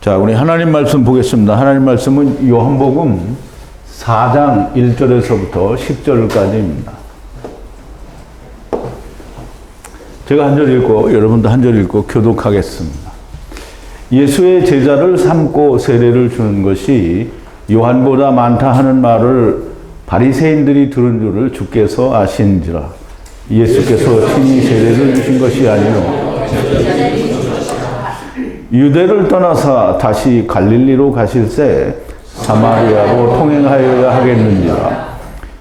자, 우리 하나님 말씀 보겠습니다. 하나님 말씀은 요한복음 4장 1절에서부터 10절까지입니다. 제가 한 절 읽고 여러분도 한 절 읽고 교독하겠습니다. 예수의 제자를 삼고 세례를 주는 것이 요한보다 많다 하는 말을 바리새인들이 들은 줄을 주께서 아신지라. 예수께서 친히 세례를 주신 것이 아니요 유대를 떠나사 다시 갈릴리로 가실새 사마리아로 통행하여야 하겠는지라.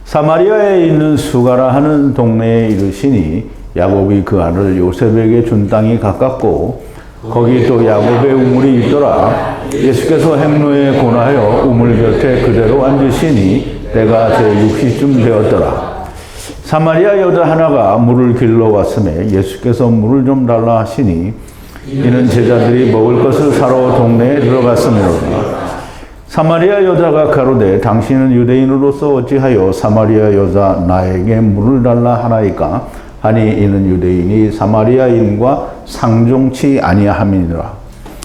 사마리아에 있는 수가라 하는 동네에 이르시니 야곱이 그 아들 요셉에게 준 땅이 가깝고 거기 또 야곱의 우물이 있더라. 예수께서 행로에 고나하여 우물 곁에 그대로 앉으시니 때가 제6시쯤 되었더라. 사마리아 여자 하나가 물을 길러 왔음에 예수께서 물을 좀 달라 하시니 이는 제자들이 먹을 것을 사러 동네에 들어갔음이로라. 사마리아 여자가 가로되 당신은 유대인으로서 어찌하여 사마리아 여자 나에게 물을 달라 하나이까 하니 이는 유대인이 사마리아인과 상종치 아니함이니라.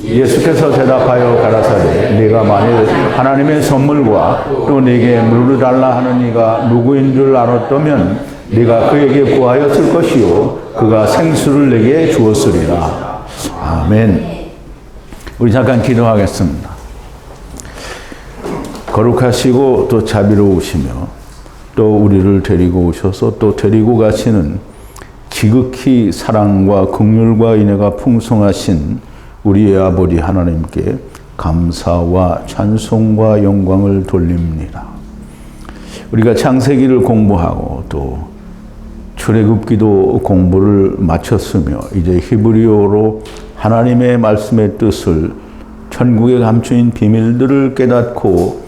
예수께서 대답하여 가라사대 네가 만일 하나님의 선물과 또 네게 물을 달라 하는 이가 누구인 줄 알았다면 네가 그에게 구하였을 것이요 그가 생수를 내게 주었으리라. 아멘. 우리 잠깐 기도하겠습니다. 거룩하시고 또 자비로우시며 또 우리를 데리고 오셔서 또 데리고 가시는 지극히 사랑과 긍휼과 인애가 풍성하신 우리의 아버지 하나님께 감사와 찬송과 영광을 돌립니다. 우리가 창세기를 공부하고 또 출애굽기도 공부를 마쳤으며 이제 히브리어로 하나님의 말씀의 뜻을 천국에 감추인 비밀들을 깨닫고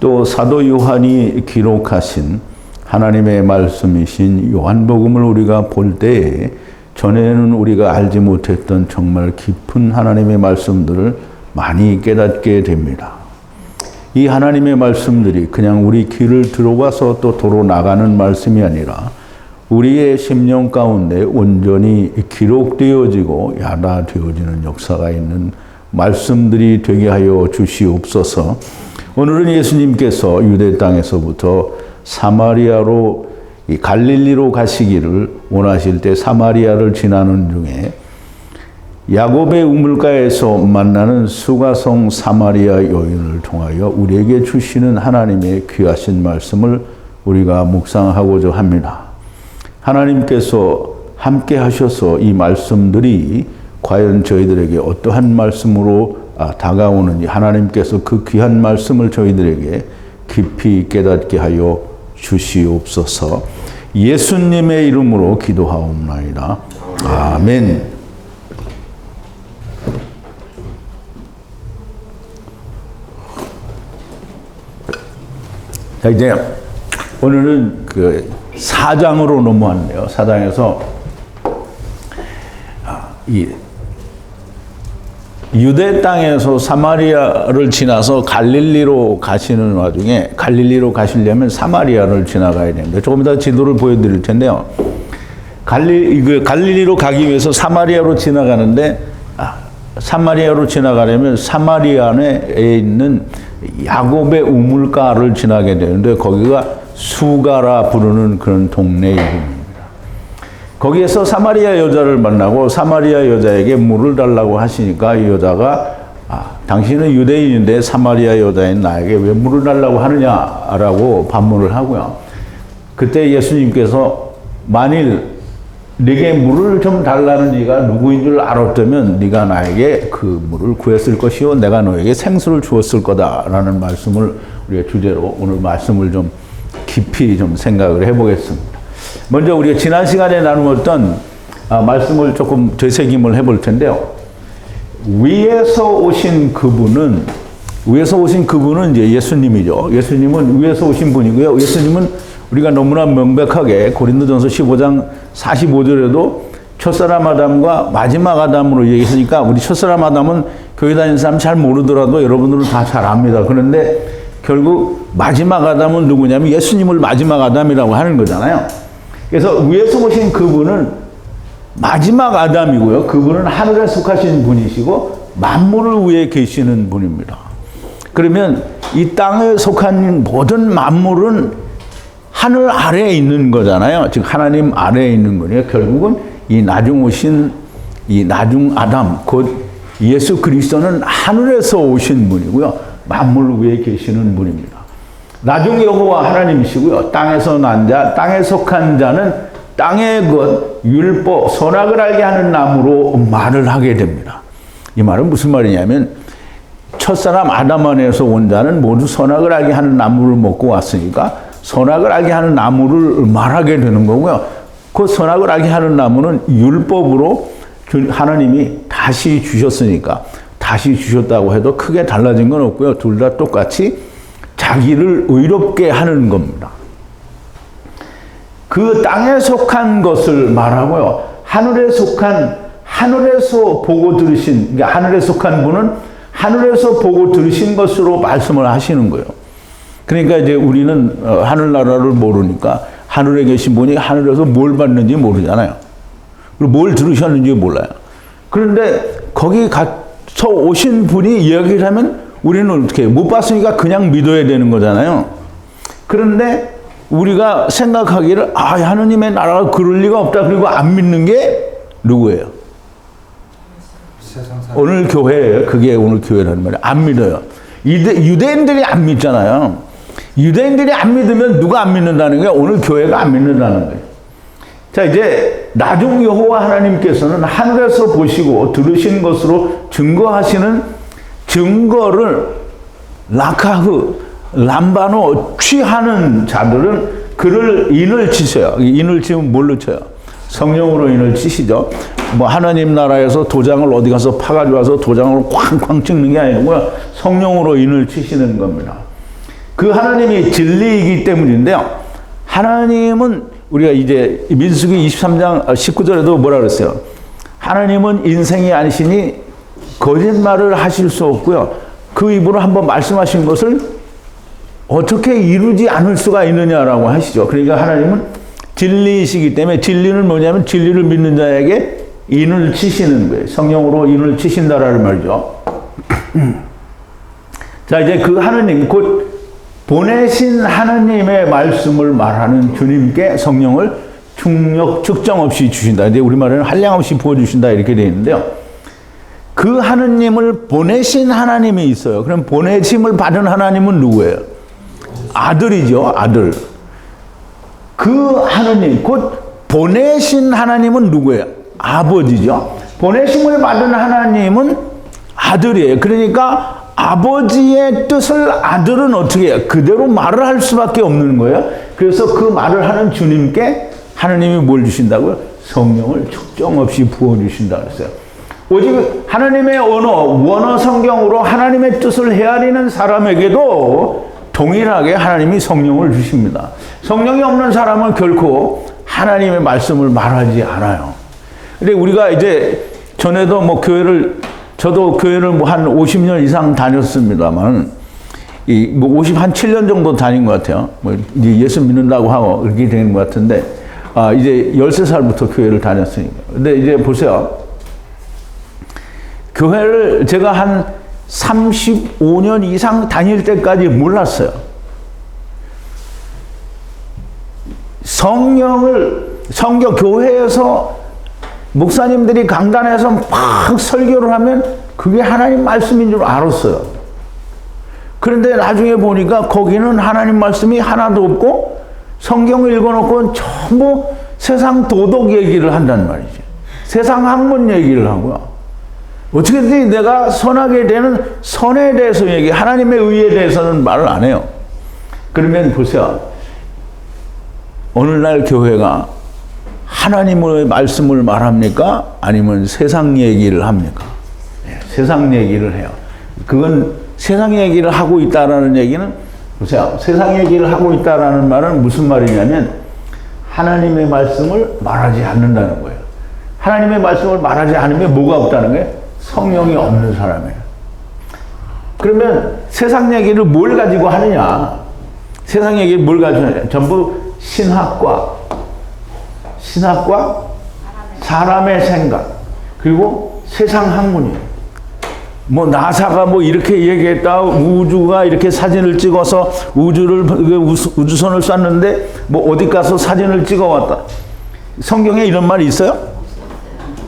또 사도 요한이 기록하신 하나님의 말씀이신 요한복음을 우리가 볼 때에 전에는 우리가 알지 못했던 정말 깊은 하나님의 말씀들을 많이 깨닫게 됩니다. 이 하나님의 말씀들이 그냥 우리 귀를 들어와서 또 도로 나가는 말씀이 아니라 우리의 심령 가운데 온전히 기록되어지고 야다되어지는 역사가 있는 말씀들이 되게 하여 주시옵소서. 오늘은 예수님께서 유대 땅에서부터 사마리아로 갈릴리로 가시기를 원하실 때 사마리아를 지나는 중에 야곱의 우물가에서 만나는 수가성 사마리아 여인을 통하여 우리에게 주시는 하나님의 귀하신 말씀을 우리가 묵상하고자 합니다. 하나님께서 함께 하셔서 이 말씀들이 과연 저희들에게 어떠한 말씀으로 다가오는지 하나님께서 그 귀한 말씀을 저희들에게 깊이 깨닫게 하여 주시옵소서. 예수님의 이름으로 기도하옵나이다. 아멘. 자, 이제 오늘은 그 4장으로 넘어왔네요. 4장에서 이 유대 땅에서 사마리아를 지나서 갈릴리로 가시는 와중에 갈릴리로 가시려면 사마리아를 지나가야 됩니다. 조금 이따 지도를 보여드릴 텐데요. 갈릴리로 가기 위해서 사마리아로 지나가는데 사마리아로 지나가려면 사마리아에 있는 야곱의 우물가를 지나게 되는데 거기가 수가라 부르는 그런 동네 이름입니다. 거기에서 사마리아 여자를 만나고 사마리아 여자에게 물을 달라고 하시니까 이 여자가 당신은 유대인인데 사마리아 여자인 나에게 왜 물을 달라고 하느냐라고 반문을 하고요. 그때 예수님께서 만일 네게 물을 좀 달라는 이가 누구인 줄 알았다면 네가 나에게 그 물을 구했을 것이요 내가 너에게 생수를 주었을 거다라는 말씀을 우리가 주제로 오늘 말씀을 좀 깊이 좀 생각을 해보겠습니다. 먼저 우리가 지난 시간에 나누었던 말씀을 조금 되새김을 해볼 텐데요. 위에서 오신 그분은 이제 예수님이죠. 예수님은 위에서 오신 분이고요. 예수님은 우리가 너무나 명백하게 고린도전서 15장 45절에도 첫사람 아담과 마지막 아담으로 얘기했으니까 우리 첫사람 아담은 교회 다니는 사람 잘 모르더라도 여러분들은 다 잘 압니다. 그런데 결국 마지막 아담은 누구냐면 예수님을 마지막 아담이라고 하는 거잖아요. 그래서 위에서 오신 그분은 마지막 아담이고요. 그분은 하늘에 속하신 분이시고 만물을 위해 계시는 분입니다. 그러면 이 땅에 속한 모든 만물은 하늘 아래에 있는 거잖아요. 즉 하나님 아래에 있는 거예요. 결국은 이 나중 오신 이 나중 아담 곧 예수 그리스도는 하늘에서 오신 분이고요. 만물을 위해 계시는 분입니다. 나중 여호와 하나님이시고요. 땅에서 난 자, 땅에 속한 자는 땅의 것, 율법, 선악을 알게 하는 나무로 말을 하게 됩니다. 이 말은 무슨 말이냐면 첫사람 아담 안에서 온 자는 모두 선악을 알게 하는 나무를 먹고 왔으니까 선악을 알게 하는 나무를 말하게 되는 거고요. 그 선악을 알게 하는 나무는 율법으로 하나님이 다시 주셨으니까 다시 주셨다고 해도 크게 달라진 건 없고요. 둘 다 똑같이 자기를 의롭게 하는 겁니다. 그 땅에 속한 것을 말하고요. 하늘에서 보고 들으신, 그러니까 하늘에 속한 분은 하늘에서 보고 들으신 것으로 말씀을 하시는 거예요. 그러니까 이제 우리는 하늘나라를 모르니까 하늘에 계신 분이 하늘에서 뭘 봤는지 모르잖아요. 그리고 뭘 들으셨는지 몰라요. 그런데 거기 가서 오신 분이 이야기를 하면 우리는 어떻게 해요? 못 봤으니까 그냥 믿어야 되는 거잖아요. 그런데 우리가 생각하기를 하느님의 나라가 그럴 리가 없다. 그리고 안 믿는 게 누구예요? 오늘 교회예요. 그게 오늘 교회라는 말이에요. 안 믿어요. 유대인들이 안 믿잖아요. 유대인들이 안 믿으면 누가 안 믿는다는 거예요? 오늘 교회가 안 믿는다는 거예요. 자, 이제 나중 여호와 하나님께서는 하늘에서 보시고 들으신 것으로 증거하시는 증거를 라카흐, 람바노 취하는 자들은 그를 인을 치세요. 인을 치면 뭘로 쳐요? 성령으로 인을 치시죠. 뭐 하나님 나라에서 도장을 어디 가서 파가지고 와서 도장을 쾅쾅 찍는 게 아니고요. 성령으로 인을 치시는 겁니다. 그 하나님이 진리이기 때문인데요. 하나님은 우리가 이제 민수기 23장 19절에도 뭐라 그랬어요? 하나님은 인생이 아니시니 거짓말을 하실 수 없고요. 그 입으로 한번 말씀하신 것을 어떻게 이루지 않을 수가 있느냐라고 하시죠. 그러니까 하나님은 진리이시기 때문에 진리는 뭐냐면 진리를 믿는 자에게 인을 치시는 거예요. 성령으로 인을 치신다라는 말이죠. 자, 이제 그 하나님 곧 보내신 하나님의 말씀을 말하는 주님께 성령을 측정 없이 주신다. 이제 우리말에는 한량 없이 부어주신다 이렇게 되어 있는데요. 그 하나님을 보내신 하나님이 있어요. 그럼 보내심을 받은 하나님은 누구예요? 아들이죠. 아들. 그 하나님, 곧 보내신 하나님은 누구예요? 아버지죠. 보내심을 받은 하나님은 아들이에요. 그러니까 아버지의 뜻을 아들은 어떻게 해요? 그대로 말을 할 수밖에 없는 거예요. 그래서 그 말을 하는 주님께 하나님이 뭘 주신다고요? 성령을 측정 없이 부어주신다 그랬어요. 오직 하나님의 원어 성경으로 하나님의 뜻을 헤아리는 사람에게도 동일하게 하나님이 성령을 주십니다. 성령이 없는 사람은 결코 하나님의 말씀을 말하지 않아요. 근데 우리가 이제 전에도 뭐 저도 교회를 뭐 한 50년 이상 다녔습니다만, 뭐 57년 정도 다닌 것 같아요. 뭐 이제 예수 믿는다고 하고 그렇게 되는 것 같은데, 이제 13살부터 교회를 다녔으니까. 근데 이제 보세요. 교회를 제가 한 35년 이상 다닐 때까지 몰랐어요. 성경 교회에서 목사님들이 강단에서 막 설교를 하면 그게 하나님 말씀인 줄 알았어요. 그런데 나중에 보니까 거기는 하나님 말씀이 하나도 없고 성경을 읽어놓고 전부 세상 도덕 얘기를 한단 말이죠. 세상 학문 얘기를 하고요. 어떻게든지 내가 선하게 되는 선에 대해서 하나님의 의에 대해서는 말을 안 해요. 그러면 보세요. 오늘날 교회가 하나님의 말씀을 말합니까? 아니면 세상 얘기를 합니까? 세상 얘기를 해요. 그건 세상 얘기를 하고 있다라는 얘기는 보세요. 세상 얘기를 하고 있다라는 말은 무슨 말이냐면 하나님의 말씀을 말하지 않는다는 거예요. 하나님의 말씀을 말하지 않으면 뭐가 없다는 거예요? 성령이 없는 사람이에요. 그러면 세상 얘기를 뭘 가지고 하느냐? 세상 얘기를 뭘 가지고 하느냐? 전부 신학과 사람의 생각, 그리고 세상 학문이에요. 뭐 나사가 뭐 이렇게 얘기했다, 우주가 이렇게 사진을 찍어서 우주선을 쐈는데 뭐 어디 가서 사진을 찍어왔다. 성경에 이런 말이 있어요?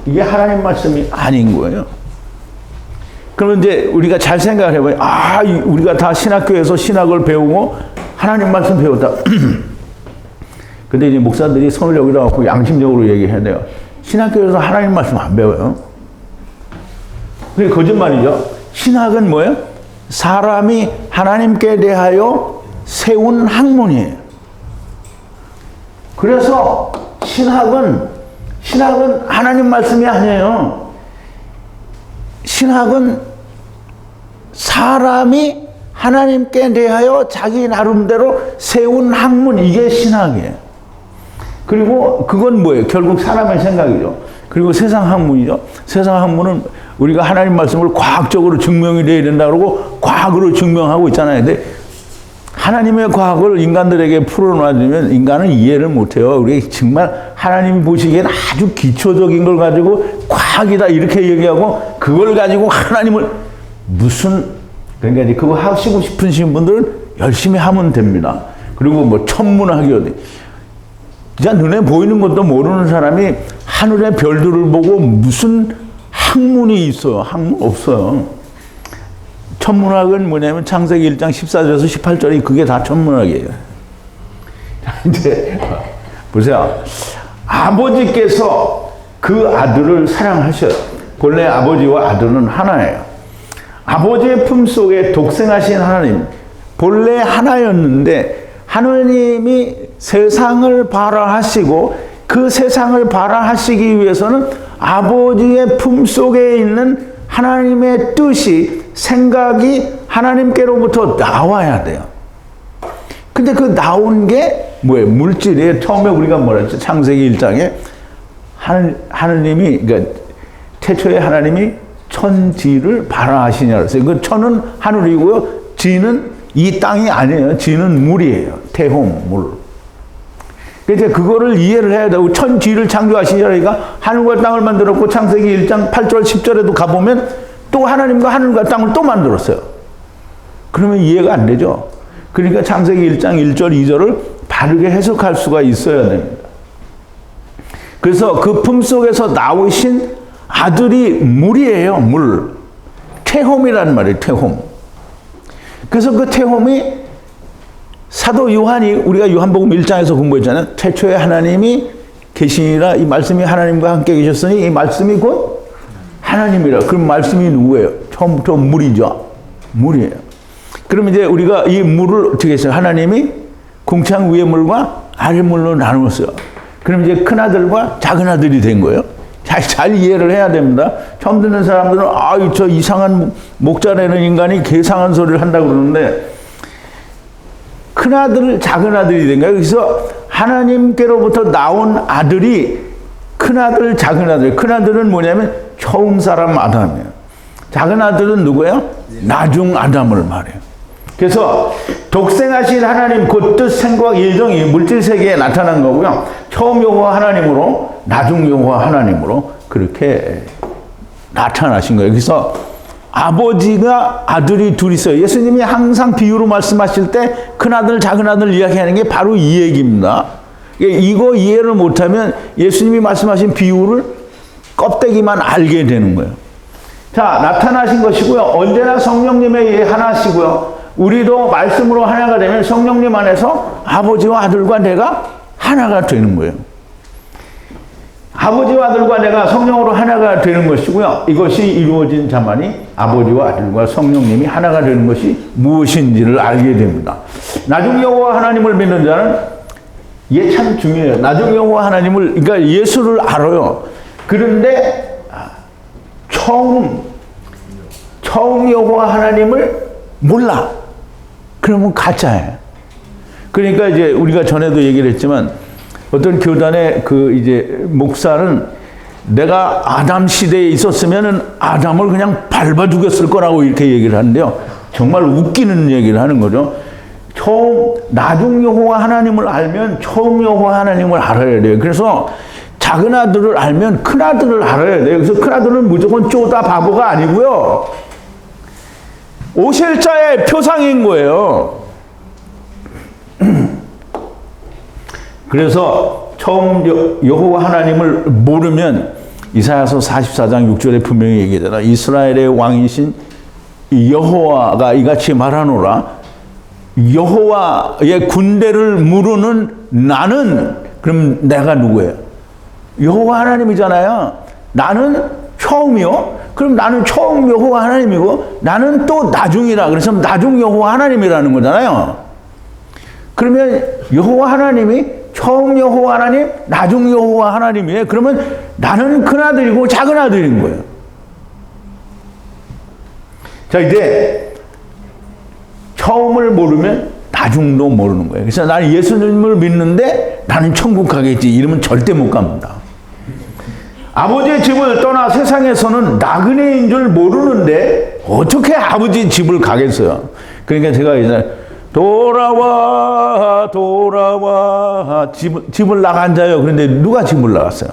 이게 하나님 말씀이 아닌 거예요. 그러면 이제 우리가 잘 생각을 해봐요. 아, 우리가 다 신학교에서 신학을 배우고 하나님 말씀 배웠다. 근데 이제 목사들이 손을 여기다 놓고 양심적으로 얘기해야 돼요. 신학교에서 하나님 말씀 안 배워요. 그게 거짓말이죠. 신학은 뭐예요? 사람이 하나님께 대하여 세운 학문이에요. 그래서 신학은 하나님 말씀이 아니에요. 신학은 사람이 하나님께 대하여 자기 나름대로 세운 학문, 이게 신학이에요. 그리고 그건 뭐예요? 결국 사람의 생각이죠. 그리고 세상 학문이죠. 세상 학문은 우리가 하나님 말씀을 과학적으로 증명이 돼야 된다 그러고 과학으로 증명하고 있잖아요. 근데 하나님의 과학을 인간들에게 풀어놔주면 인간은 이해를 못해요. 우리 정말 하나님이 보시기엔 아주 기초적인 걸 가지고 과학이다 이렇게 얘기하고 그걸 가지고 하나님을 그러니까 이제 그거 하시고 싶으신 분들은 열심히 하면 됩니다. 그리고 뭐 천문학이어도 그냥 눈에 보이는 것도 모르는 사람이 하늘의 별들을 보고 무슨 학문이 있어요? 학문 없어요. 천문학은 뭐냐면 창세기 1장 14절에서 18절이 그게 다 천문학이에요. 이제 보세요. 아버지께서 그 아들을 사랑하셔요. 본래 아버지와 아들은 하나예요. 아버지의 품속에 독생하신 하나님, 본래 하나였는데 하나님이 세상을 발화하시고 그 세상을 발화하시기 위해서는 아버지의 품속에 있는 하나님의 뜻이, 생각이 하나님께로부터 나와야 돼요. 근데 그 나온 게 뭐예요? 물질이에요. 처음에 우리가 뭐라 했죠? 창세기 1장에 하느님이, 그러니까 태초에 하나님이 천지를 발화하시냐 그랬어요. 그 천은 하늘이고요. 지는 이 땅이 아니에요. 지는 물이에요. 태홍, 물. 그러니까 그거를 이해를 해야 되고, 천지를 창조하시니까 하늘과 땅을 만들었고, 창세기 1장 8절 10절에도 가보면 또 하나님과 하늘과 땅을 또 만들었어요. 그러면 이해가 안 되죠. 그러니까 창세기 1장 1절 2절을 바르게 해석할 수가 있어야 됩니다. 그래서 그 품속에서 나오신 아들이 물이에요. 물. 태홈이라는 말이에요. 태홈. 그래서 그 태홈이 사도 요한이, 우리가 요한복음 1장에서 공부했잖아요. 태초에 하나님이 계시니라, 이 말씀이 하나님과 함께 계셨으니 이 말씀이 곧 하나님이라. 그럼 말씀이 누구예요? 처음부터 물이죠. 물이에요. 그럼 이제 우리가 이 물을 어떻게 했어요? 하나님이 궁창 위의 물과 아래 물로 나누었어요. 그럼 이제 큰아들과 작은아들이 된 거예요. 잘 이해를 해야 됩니다. 처음 듣는 사람들은 저 이상한 목자라는 인간이 개상한 소리를 한다고 그러는데, 큰아들, 작은아들이 된 거예요. 그래서 하나님께로부터 나온 아들이 큰아들, 작은아들. 큰아들은 뭐냐면 처음 사람 아담이에요. 작은아들은 누구예요? 나중 아담을 말해요. 그래서 독생하신 하나님, 그 뜻, 생각, 예정이 물질 세계에 나타난 거고요. 처음 여호와 하나님으로, 나중 여호와 하나님으로 그렇게 나타나신 거예요. 그래서 아버지가 아들이 둘이 있어요. 예수님이 항상 비유로 말씀하실 때 큰아들, 작은아들 이야기하는 게 바로 이 얘기입니다. 이거 이해를 못하면 예수님이 말씀하신 비유를 껍데기만 알게 되는 거예요. 자, 나타나신 것이고요. 언제나 성령님에 의해 하나시고요. 우리도 말씀으로 하나가 되면 성령님 안에서 아버지와 아들과 내가 하나가 되는 거예요. 아버지와 아들과 내가 성령으로 하나가 되는 것이고요. 이것이 이루어진 자만이 아버지와 아들과 성령님이 하나가 되는 것이 무엇인지를 알게 됩니다. 나중 여호와 하나님을 믿는 자는, 이게 참 중요해요. 나중 여호와 하나님을, 그러니까 예수를 알아요. 그런데 처음 여호와 하나님을 몰라. 그러면 가짜예요. 그러니까 이제 우리가 전에도 얘기를 했지만, 어떤 교단의 이제 목사는 내가 아담 시대에 있었으면은 아담을 그냥 밟아 죽였을 거라고 이렇게 얘기를 하는데요. 정말 웃기는 얘기를 하는 거죠. 나중 여호와 하나님을 알면 처음 여호와 하나님을 알아야 돼요. 그래서 작은 아들을 알면 큰 아들을 알아야 돼요. 그래서 큰 아들은 무조건 쪼다 바보가 아니고요. 오실 자의 표상인 거예요. 그래서 처음 여호와 하나님을 모르면 이사야서 44장 6절에 분명히 얘기하잖아. 이스라엘의 왕이신 여호와가 이같이 말하노라. 여호와의 군대를 무르는 나는, 그럼 내가 누구예요? 여호와 하나님이잖아요. 나는 처음이요. 그럼 나는 처음 여호와 하나님이고 나는 또 나중이라. 그래서 나중 여호와 하나님이라는 거잖아요. 그러면 여호와 하나님이 처음 여호와 하나님, 나중 여호와 하나님이에요. 그러면 나는 큰아들이고 작은아들인 거예요. 자, 이제 처음을 모르면 나중도 모르는 거예요. 그래서 나는 예수님을 믿는데 나는 천국 가겠지 이러면 절대 못 갑니다. 아버지의 집을 떠나 세상에서는 나그네인 줄 모르는데 어떻게 아버지 집을 가겠어요? 그러니까 제가 이제 돌아와 집을 나간 자요. 그런데 누가 집을 나갔어요?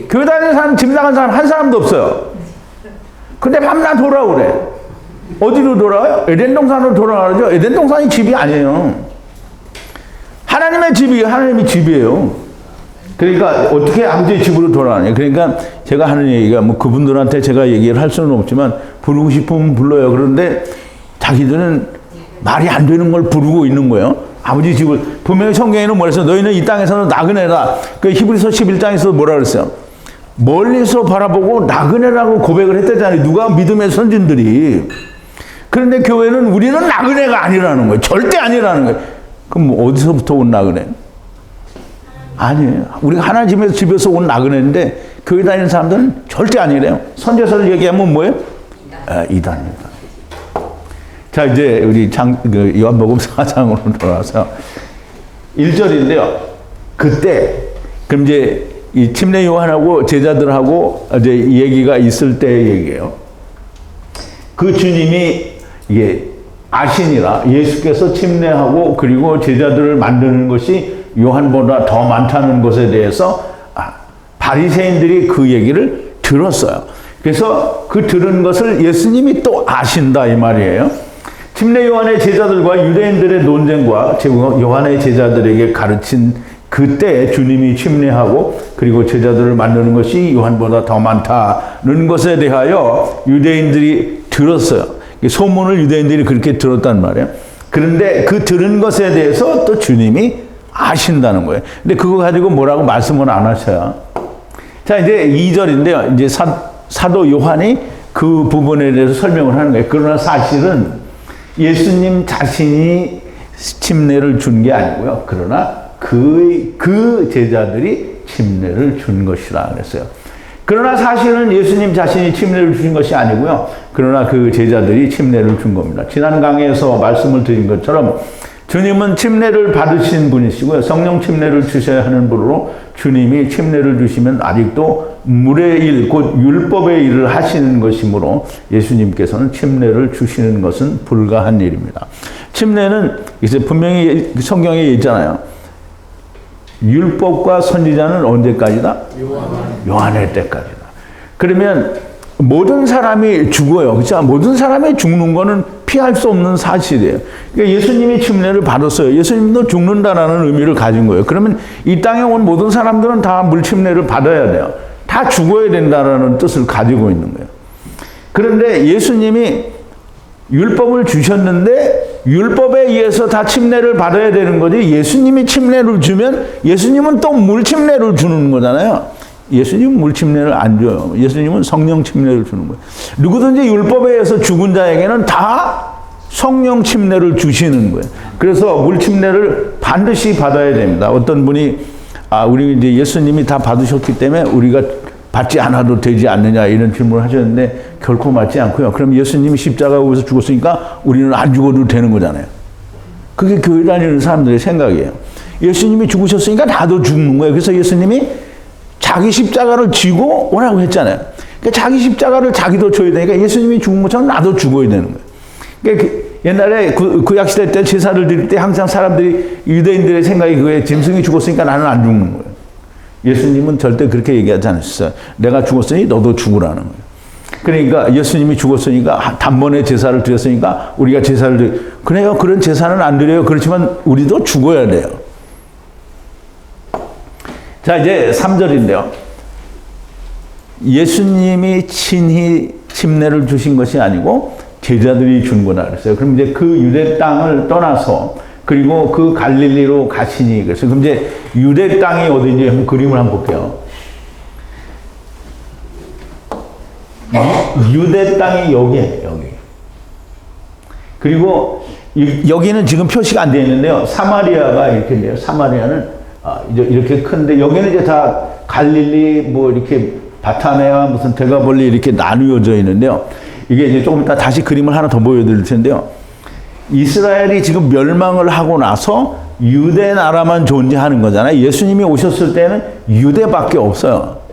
교회 다니는 사람, 집 나간 사람 한 사람도 없어요. 근데 밤낮 돌아오래. 어디로 돌아와요? 에덴 동산으로 돌아가죠. 에덴 동산이 집이 아니에요. 하나님의 집이 하나님의 집이에요. 그러니까 어떻게 아버지의 집으로 돌아가냐. 그러니까 제가 하는 얘기가 뭐 그분들한테 제가 얘기를 할 수는 없지만 부르고 싶으면 불러요. 그런데 자기들은 말이 안 되는 걸 부르고 있는 거예요. 아버지 집을. 분명히 성경에는 뭐랬어? 너희는 이 땅에서는 나그네다. 그 히브리서 11장에서 뭐라 그랬어요? 멀리서 바라보고 나그네라고 고백을 했다잖아요. 누가? 믿음의 선진들이. 그런데 교회는 우리는 나그네가 아니라는 거예요. 절대 아니라는 거예요. 그럼 뭐 어디서부터 온 나그네? 아니에요. 우리가 하나님의 집에서 온 나그네인데 교회 다니는 사람들은 절대 아니래요. 선지서를 얘기하면 뭐예요? 이단입니다. 자, 이제 우리 요한복음 4장으로 돌아와서 1절인데요. 그때, 그럼 이제 이 침례 요한하고 제자들하고 이제 얘기가 있을 때 얘기예요. 그 주님이 이게 아시니라 예수께서 침례하고 그리고 제자들을 만드는 것이 요한보다 더 많다는 것에 대해서 바리새인들이 그 얘기를 들었어요. 그래서 그 들은 것을 예수님이 또 아신다 이 말이에요. 침례 요한의 제자들과 유대인들의 논쟁과 요한의 제자들에게 가르친 그때 주님이 침례하고 그리고 제자들을 만드는 것이 요한보다 더 많다는 것에 대하여 유대인들이 들었어요. 소문을 유대인들이 그렇게 들었단 말이에요. 그런데 그 들은 것에 대해서 또 주님이 아신다는 거예요. 근데 그거 가지고 뭐라고 말씀을 안 하셔요. 자, 이제 2절인데요. 이제 사도 요한이 그 부분에 대해서 설명을 하는 거예요. 그러나 사실은 예수님 자신이 침례를 준 게 아니고요. 그러나 그 제자들이 침례를 준 것이라 그랬어요. 그러나 사실은 예수님 자신이 침례를 주신 것이 아니고요. 그러나 그 제자들이 침례를 준 겁니다. 지난 강의에서 말씀을 드린 것처럼 주님은 침례를 받으신 분이시고요. 성령 침례를 주셔야 하는 분으로 주님이 침례를 주시면 아직도 물의 일, 곧 율법의 일을 하시는 것이므로 예수님께서는 침례를 주시는 것은 불가한 일입니다. 침례는 이제 분명히 성경에 있잖아요. 율법과 선지자는 언제까지다? 요한의 때까지다. 그러면 모든 사람이 죽어요. 그렇죠? 모든 사람이 죽는 거는 피할 수 없는 사실이에요. 그러니까 예수님이 침례를 받았어요. 예수님도 죽는다라는 의미를 가진 거예요. 그러면 이 땅에 온 모든 사람들은 다 물침례를 받아야 돼요. 다 죽어야 된다라는 뜻을 가지고 있는 거예요. 그런데 예수님이 율법을 주셨는데 율법에 의해서 다 침례를 받아야 되는 거지 예수님이 침례를 주면 예수님은 또 물침례를 주는 거잖아요. 예수님은 물침례를 안 줘요. 예수님은 성령 침례를 주는 거예요. 누구든지 율법에 의해서 죽은 자에게는 다 성령 침례를 주시는 거예요. 그래서 물침례를 반드시 받아야 됩니다. 어떤 분이 우리 이제 예수님이 다 받으셨기 때문에 우리가 받지 않아도 되지 않느냐 이런 질문을 하셨는데 결코 맞지 않고요. 그럼 예수님이 십자가에서 죽었으니까 우리는 안 죽어도 되는 거잖아요. 그게 교회 다니는 사람들의 생각이에요. 예수님이 죽으셨으니까 나도 죽는 거예요. 그래서 예수님이 자기 십자가를 지고 오라고 했잖아요. 그러니까 자기 십자가를 자기도 져야 되니까 예수님이 죽은 것처럼 나도 죽어야 되는 거예요. 그러니까 옛날에 구약시대 때 제사를 드릴 때 항상 사람들이 유대인들의 생각이 그거에 짐승이 죽었으니까 나는 안 죽는 거예요. 예수님은 절대 그렇게 얘기하지 않으셨어요. 내가 죽었으니 너도 죽으라는 거예요. 그러니까 예수님이 죽었으니까 단번에 제사를 드렸으니까 우리가 제사를 그래요. 그런 제사는 안 드려요. 그렇지만 우리도 죽어야 돼요. 자, 이제 3절인데요. 예수님이 친히 침례를 주신 것이 아니고 제자들이 준 거다 그랬어요. 그럼 이제 그 유대 땅을 떠나서 그리고 그 갈릴리로 가시니 그래서 그럼 이제 유대 땅이 어디인지 한번 그림을 한번 볼게요. 유대 땅이 여기에요, 여기. 그리고 여기는 지금 표시가 안 되어 있는데요. 사마리아가 이렇게 돼요. 사마리아는 이제 이렇게 큰데 여기는 이제 다 갈릴리 뭐 이렇게 바타네아 무슨 데가볼리 이렇게 나누어져 있는데요. 이게 이제 조금 이따 다시 그림을 하나 더 보여드릴 텐데요. 이스라엘이 지금 멸망을 하고 나서 유대 나라만 존재하는 거잖아요. 예수님이 오셨을 때는 유대밖에 없어요.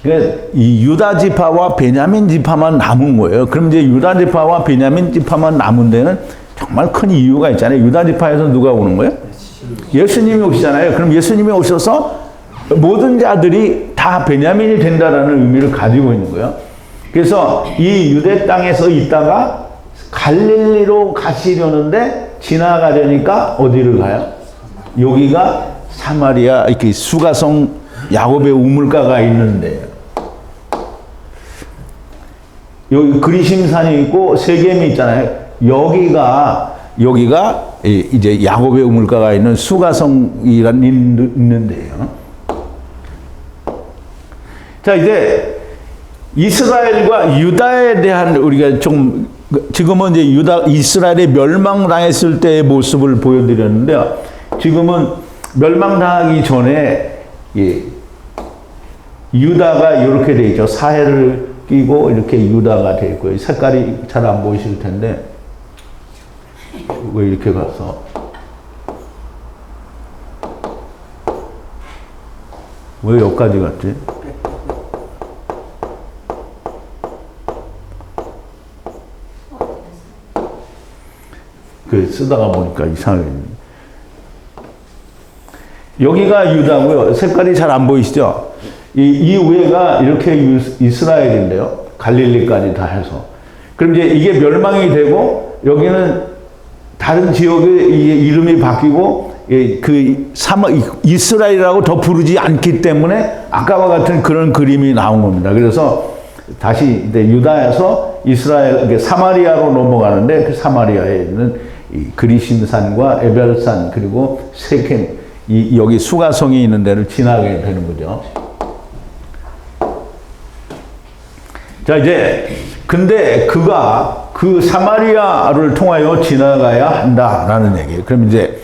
그러니까 이 유다 지파와 베냐민 지파만 남은 거예요. 그럼 이제 유다 지파와 베냐민 지파만 남은 데는 정말 큰 이유가 있잖아요. 유다 지파에서 누가 오는 거예요? 예수님이 오시잖아요. 그럼 예수님이 오셔서 모든 자들이 다 베냐민이 된다라는 의미를 가지고 있는 거예요. 그래서 이 유대 땅에서 있다가 갈릴리로 가시려는데 지나가려니까 어디를 가요? 여기가 사마리아 이렇게 수가성 야곱의 우물가가 있는데요. 여기 그리심산이 있고 세겜이 있잖아요. 여기가 이제 야곱의 우물가가 있는 수가성이란 있는데요. 자, 이제 이스라엘과 유다에 대한 우리가 좀 지금은 이제 이스라엘이 멸망당했을 때의 모습을 보여드렸는데요. 지금은 멸망당하기 전에 유다가 이렇게 돼 있죠. 사해를 끼고 이렇게 유다가 돼 있고요. 색깔이 잘 안 보이실 텐데 왜 이렇게 가서 왜 여기까지 갔지? 그 쓰다가 보니까 이상하게 여기가 유다고요. 색깔이 잘 안 보이시죠? 이 위에가 이렇게 이스라엘인데요. 갈릴리까지 다 해서. 그럼 이제 이게 멸망이 되고 여기는 다른 지역의 이름이 바뀌고 이스라엘이라고 더 부르지 않기 때문에 아까와 같은 그런 그림이 나온 겁니다. 그래서 다시 이제 유다에서 이스라엘 사마리아로 넘어가는데 그 사마리아에 있는 이 그리심산과 에벨산 그리고 세겜 여기 수가성이 있는 데를 지나게 되는 거죠. 자, 이제 근데 그가 그 사마리아를 통하여 지나가야 한다라는 얘기예요. 그럼 이제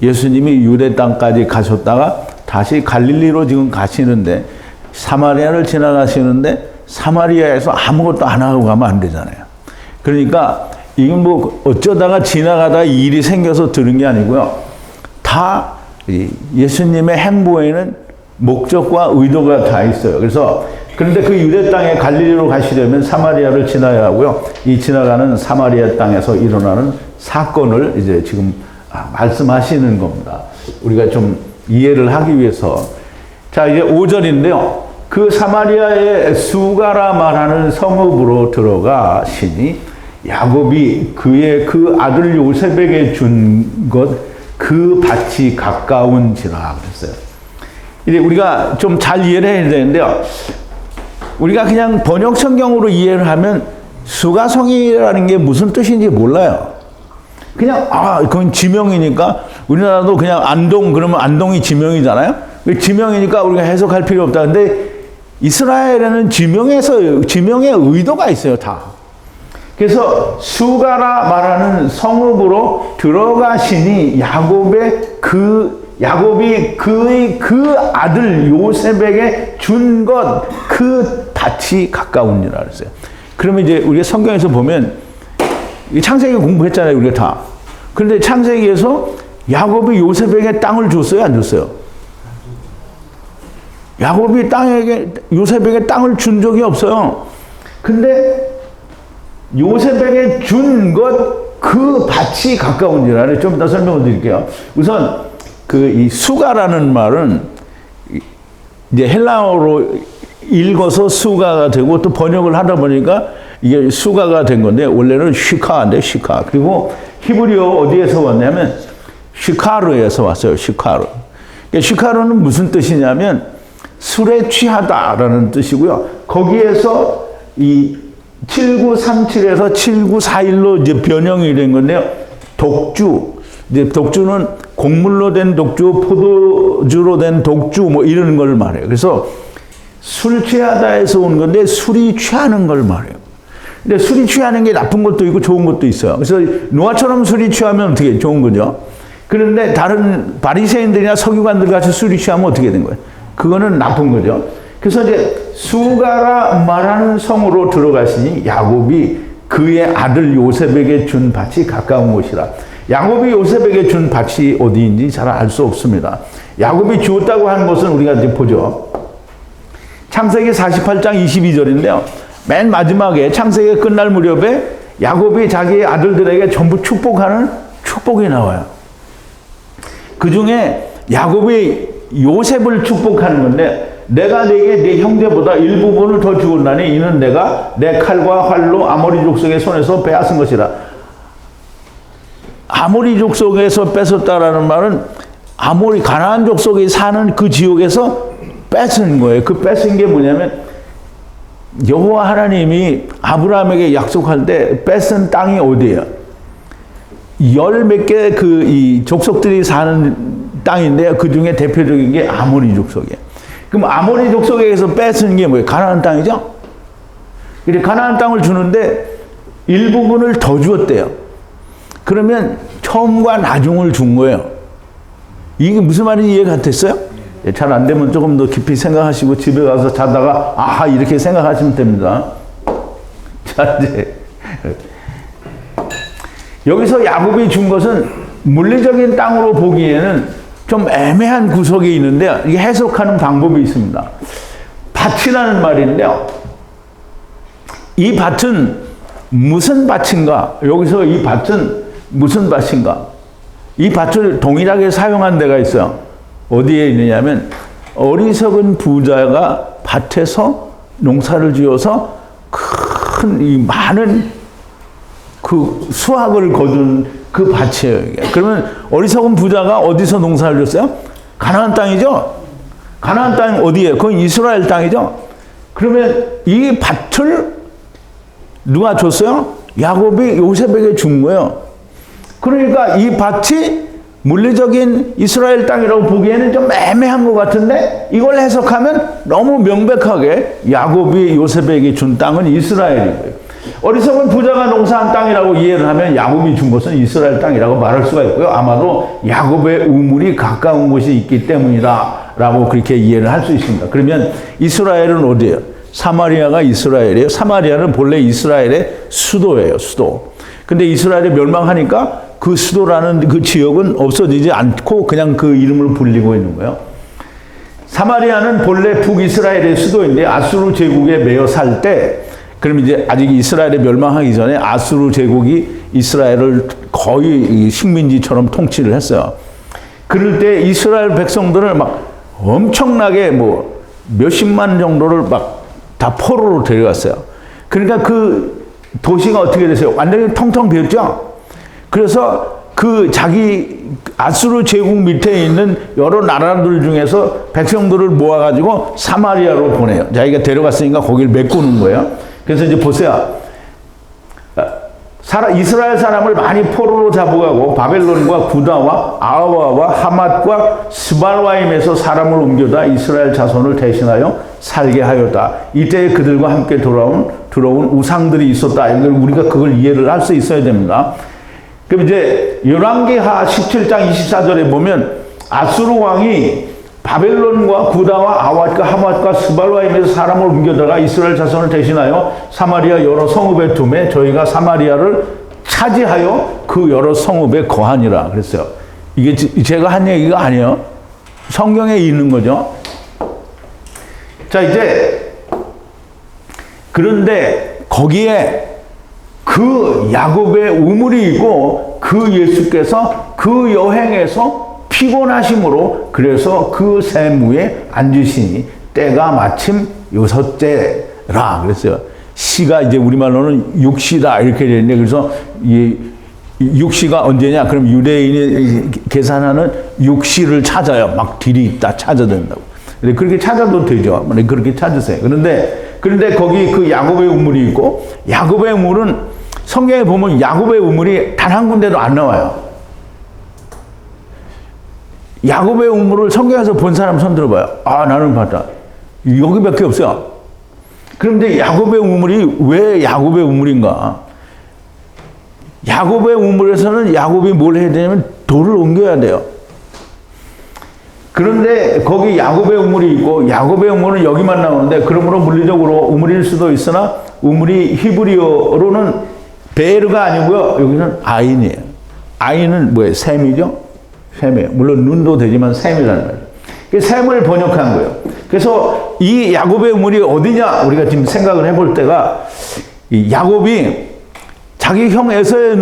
예수님이 유대 땅까지 가셨다가 다시 갈릴리로 지금 가시는데 사마리아를 지나가시는데 사마리아에서 아무것도 안 하고 가면 안 되잖아요. 그러니까 이건 뭐 어쩌다가 지나가다 일이 생겨서 들은 게 아니고요. 다 예수님의 행보에는 목적과 의도가 다 있어요. 그런데 그 유대 땅에 갈릴리로 가시려면 사마리아를 지나야 하고요. 이 지나가는 사마리아 땅에서 일어나는 사건을 이제 지금 말씀하시는 겁니다. 우리가 좀 이해를 하기 위해서. 자, 이제 5절인데요. 그 사마리아의 수가라 말하는 성읍으로 들어가시니 야곱이 그의 그 아들 요셉에게 준 것 그 밭이 가까운지라 그랬어요. 이제 우리가 좀 잘 이해를 해야 되는데요. 우리가 그냥 번역 성경으로 이해를 하면 수가성이라는 게 무슨 뜻인지 몰라요. 그냥 그건 지명이니까 우리나라도 그냥 안동 그러면 안동이 지명이잖아요. 지명이니까 우리가 해석할 필요 없다. 근데 이스라엘에는 지명의 의도가 있어요, 다. 그래서 수가라 말하는 성읍으로 들어가시니 야곱이 그의 그 아들 요셉에게 준 것 그 밭이 가까운지라 그랬어요. 그러면 이제 우리가 성경에서 보면 창세기 공부했잖아요, 우리가 다. 그런데 창세기에서 야곱이 요셉에게 땅을 줬어요, 안 줬어요? 야곱이 요셉에게 땅을 준 적이 없어요. 근데 요셉에게 준 것 그 밭이 가까운지라 좀 이따 설명을 드릴게요. 우선 이 수가라는 말은 이제 헬라어로 읽어서 수가가 되고 또 번역을 하다 보니까 이게 수가가 된 건데 원래는 시카인데 시카. 그리고 히브리어 어디에서 왔냐면 시카르에서 왔어요. 시카르. 그러니까 시카르는 무슨 뜻이냐면 술에 취하다라는 뜻이고요. 거기에서 이 7937에서 7941로 이제 변형이 된 건데요. 독주. 이제 독주는 곡물로 된 독주, 포도주로 된 독주 뭐 이런 걸 말해요. 그래서 술 취하다에서 온 건데 술이 취하는 걸 말해요. 근데 술이 취하는 게 나쁜 것도 있고 좋은 것도 있어요. 그래서 노아처럼 술이 취하면 어떻게 좋은 거죠? 그런데 다른 바리새인들이나 서기관들 같이 술이 취하면 어떻게 된 거예요? 그거는 나쁜 거죠. 그래서 이제 수가라 말하는 성으로 들어갔으니 야곱이 그의 아들 요셉에게 준 밭이 가까운 곳이라. 야곱이 요셉에게 준 밭이 어디인지 잘 알 수 없습니다. 야곱이 주었다고 하는 것은 우리가 이제 보죠. 창세기 48장 22절인데요. 맨 마지막에 창세기 끝날 무렵에 야곱이 자기의 아들들에게 전부 축복하는 축복이 나와요. 그 중에 야곱이 요셉을 축복하는 건데 내가 네게 네 형제보다 일부분을 더 주었나니 이는 내가 내 칼과 활로 아모리 족속의 손에서 빼앗은 것이라. 아모리 족속에서 뺏었다라는 말은 아모리 가나안 족속이 사는 그 지역에서 뺏은 거예요. 그 뺏은 게 뭐냐면 여호와 하나님이 아브라함에게 약속할 때 뺏은 땅이 어디예요? 열 몇 개 그 이 족속들이 사는 땅인데요. 그 중에 대표적인 게 아모리 족속이에요. 그럼 아모리 족속에서 뺏은 게 뭐예요? 가나안 땅이죠? 이렇게 가나안 땅을 주는데 일부분을 더 주었대요. 그러면 처음과 나중을 준 거예요. 이게 무슨 말인지 이해가 됐어요? 잘 안 되면 조금 더 깊이 생각하시고 집에 가서 자다가 아하 이렇게 생각하시면 됩니다. 자 이제 여기서 야곱이 준 것은 물리적인 땅으로 보기에는 좀 애매한 구석이 있는데 이게 해석하는 방법이 있습니다. 밭이라는 말인데요. 이 밭은 무슨 밭인가? 여기서 이 밭은 무슨 밭인가? 이 밭을 동일하게 사용한 데가 있어요. 어디에 있느냐면 어리석은 부자가 밭에서 농사를 지어서 큰 이 많은 그 수확을 거둔 그 밭이에요. 이게. 그러면 어리석은 부자가 어디서 농사를 졌어요? 가나안 땅이죠. 가나안 땅 어디에? 그건 이스라엘 땅이죠. 그러면 이 밭을 누가 줬어요? 야곱이 요셉에게 준 거예요. 그러니까 이 밭이 물리적인 이스라엘 땅이라고 보기에는 좀 애매한 것 같은데 이걸 해석하면 너무 명백하게 야곱이 요셉에게 준 땅은 이스라엘이고요. 어리석은 부자가 농사한 땅이라고 이해를 하면 야곱이 준 것은 이스라엘 땅이라고 말할 수가 있고요. 아마도 야곱의 우물이 가까운 곳이 있기 때문이다 라고 그렇게 이해를 할 수 있습니다. 그러면 이스라엘은 어디예요? 사마리아가 이스라엘이에요. 사마리아는 본래 이스라엘의 수도예요. 수도. 근데 이스라엘이 멸망하니까 그 수도라는 그 지역은 없어지지 않고 그냥 그 이름을 불리고 있는 거예요. 사마리아는 본래 북이스라엘의 수도인데 아수르 제국에 매여 살 때 그럼 이제 아직 이스라엘이 멸망하기 전에 아수르 제국이 이스라엘을 거의 식민지처럼 통치를 했어요. 그럴 때 이스라엘 백성들을 막 엄청나게 뭐 몇십만 정도를 막 다 포로로 데려갔어요. 그러니까 그 도시가 어떻게 됐어요? 완전히 텅텅 비었죠? 그래서 그 자기 아수르 제국 밑에 있는 여러 나라들 중에서 백성들을 모아가지고 사마리아로 보내요. 자기가 데려갔으니까 거기를 메꾸는 거예요. 그래서 이제 보세요. 이스라엘 사람을 많이 포로로 잡아가고 바벨론과 구다와 아와와 하맛과 스발와임에서 사람을 옮겨다 이스라엘 자손을 대신하여 살게 하였다. 이때 그들과 함께 들어온 우상들이 있었다. 우리가 그걸 이해를 할 수 있어야 됩니다. 그럼 이제 열왕기하 17장 24절에 보면 아수르 왕이 바벨론과 구다와 아왓과 하맛과 스발와임에서 사람을 옮겨다가 이스라엘 자손을 대신하여 사마리아 여러 성읍에 두매 저희가 사마리아를 차지하여 그 여러 성읍에 거하니라 그랬어요. 이게 제가 한 얘기가 아니에요. 성경에 있는 거죠. 자 이제 그런데 거기에 그 야곱의 우물이 있고 그 예수께서 그 여행에서 피곤하심으로 그래서 그 세무에 앉으시니 때가 마침 6째라 그랬어요. 시가 이제 우리말로는 육시다 이렇게 되는데, 그래서 이 육시가 언제냐? 그럼 유대인이 계산하는 육시를 찾아요. 막 딜이 있다 찾아낸다고. 근데 그렇게 찾아도 되죠. 그렇게 찾으세요. 그런데 거기 그 야곱의 우물이 있고, 야곱의 우물은 성경에 보면 야곱의 우물이 단 한 군데도 안 나와요. 야곱의 우물을 성경에서 본 사람 손 들어봐요. 아, 나는 봤다. 여기밖에 없어요. 그런데 야곱의 우물이 왜 야곱의 우물인가? 야곱의 우물에서는 야곱이 뭘 해야 되냐면 돌을 옮겨야 돼요. 그런데 거기 야곱의 우물이 있고, 야곱의 우물은 여기만 나오는데, 그러므로 물리적으로 우물일 수도 있으나 우물이 히브리어로는 베르가 아니고요, 여기는 아인이에요. 아인은 뭐예요? 샘이죠? 샘이에요. 물론 눈도 되지만 샘이라는 거예요. 샘을 번역한 거예요. 그래서 이 야곱의 우물이 어디냐 우리가 지금 생각을 해볼 때가, 이 야곱이 자기 형 에서의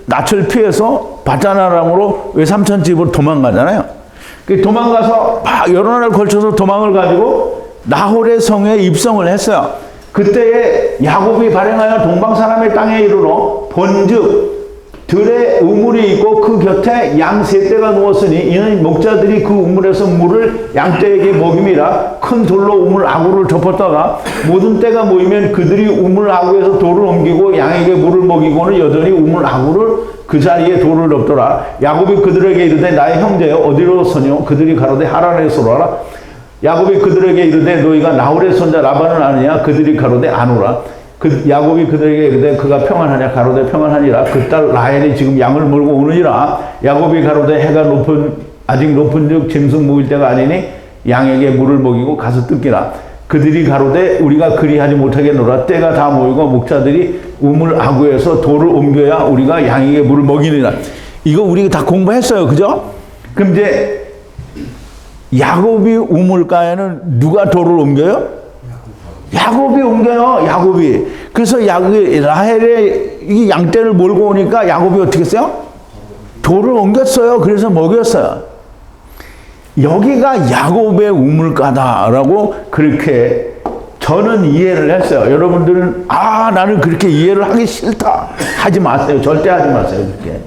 낯을 피해서 바다나람으로 외삼촌 집으로 도망가잖아요. 도망가서 막 여러 날을 걸쳐서 도망을 가지고 나홀의 성에 입성을 했어요. 그때에 야곱이 발행하여 동방 사람의 땅에 이르러 본즉 들에 우물이 있고 그 곁에 양 세 떼가 누웠으니 이는 목자들이 그 우물에서 물을 양 떼에게 먹임이라. 큰 돌로 우물 아구를 덮었다가 모든 떼가 모이면 그들이 우물 아구에서 돌을 옮기고 양에게 물을 먹이고는 여전히 우물 아구를 그 자리에 돌을 덮더라. 야곱이 그들에게 이르되 나의 형제여 어디로 서뇨? 그들이 가로되 하란에서 오라. 야곱이 그들에게 이르되 너희가 나홀의 손자 라반을 아느냐? 그들이 가로되 아노라. 야곱이 그들에게 이르되 그가 평안하냐? 가로되 평안하니라. 그 딸 라헬이 지금 양을 몰고 오느니라. 야곱이 가로되 해가 아직 높은즉 짐승 모일 때가 아니니 양에게 물을 먹이고 가서 뜯기라. 그들이 가로되 우리가 그리하지 못하겠노라. 때가 다 모이고 목자들이 우물 아구에서 돌을 옮겨야 우리가 양에게 물을 먹이느니라. 이거 우리가 다 공부했어요, 그죠? 그럼 이제 야곱이 우물가에는 누가 돌을 옮겨요? 야곱이 옮겨요, 야곱이. 그래서 라헬의 이 양떼를 몰고 오니까 야곱이 어떻게 했어요? 돌을 옮겼어요. 그래서 먹였어요. 여기가 야곱의 우물가다라고 그렇게 저는 이해를 했어요. 여러분들은 나는 그렇게 이해를 하기 싫다 하지 마세요. 절대 하지 마세요. 그렇게.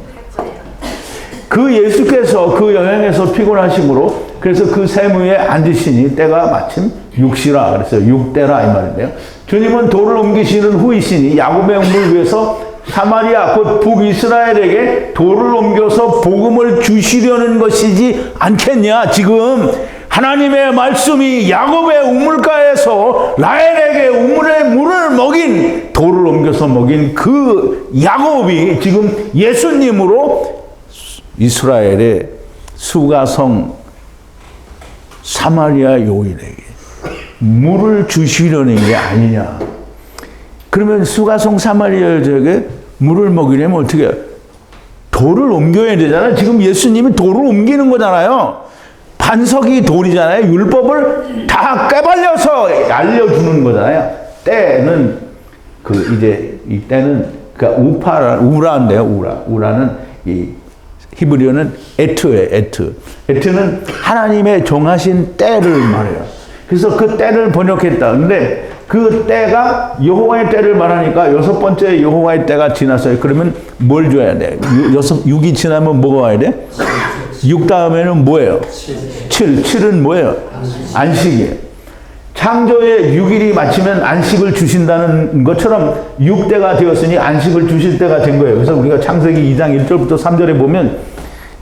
그 예수께서 그 여행에서 피곤하심으로 그래서 그 샘 위에 앉으시니 때가 마침 육시라 그랬어요. 육대라 이 말인데요. 주님은 돌을 옮기시는 후이시니 야곱의 우물 위에서 사마리아 곧 북이스라엘에게 돌을 옮겨서 복음을 주시려는 것이지 않겠냐. 지금 하나님의 말씀이 야곱의 우물가에서 라헬에게 우물에 물을 먹인, 돌을 옮겨서 먹인 그 야곱이 지금 예수님으로 이스라엘의 수가성 사마리아 요인에게 물을 주시려는 게 아니냐. 그러면 수가성 사마리아 여자에게 물을 먹이려면 어떻게 해요? 돌을 옮겨야 되잖아요. 지금 예수님이 돌을 옮기는 거잖아요. 반석이 돌이잖아요. 율법을 다 깨발려서 알려주는 거잖아요. 때는 이 때는 우라인데요. 우라는 이 히브리어는 에트예요. 에트는 하나님의 정하신 때를 말해요. 그래서 그 때를 번역했다. 근데 그 때가 여호와의 때를 말하니까 6번째 여호와의 때가 지났어요. 그러면 뭘 줘야 돼? 6이 지나면 뭐가 와야 돼? 6 다음에는 뭐예요? 7은 뭐예요? 안식이에요. 창조의 6일이 마치면 안식을 주신다는 것처럼 6대가 되었으니 안식을 주실 때가 된 거예요. 그래서 우리가 창세기 2장 1절부터 3절에 보면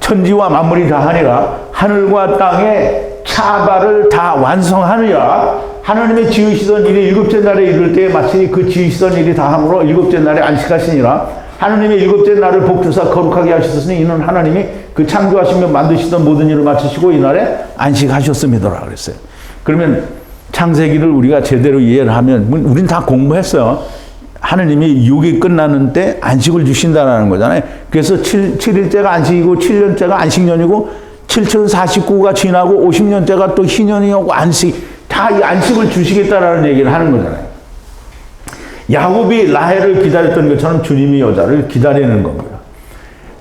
천지와 만물이 다 하니라 하늘과 땅의 차발을 다 완성하느냐. 하나님의 지으시던 일이 7째 날에 이를 때에 마치니 그 지으시던 일이 다 함으로 7째 날에 안식하시니라. 하나님의 7째 날을 복주사 거룩하게 하셨으니 이는 하나님이 그 창조하시며 만드시던 모든 일을 마치시고 이날에 안식하셨음이더라 그랬어요. 그러면 창세기를 우리가 제대로 이해를 하면 우린 다 공부했어요. 하나님이 6이 끝나는 때 안식을 주신다는 거잖아요. 그래서 7일째가 안식이고 7년째가 안식년이고 7,049가 지나고 50년째가 또 희년이고 안식, 다 이 안식을 주시겠다라는 얘기를 하는 거잖아요. 야곱이 라헬을 기다렸던 것처럼 주님이 여자를 기다리는 겁니다.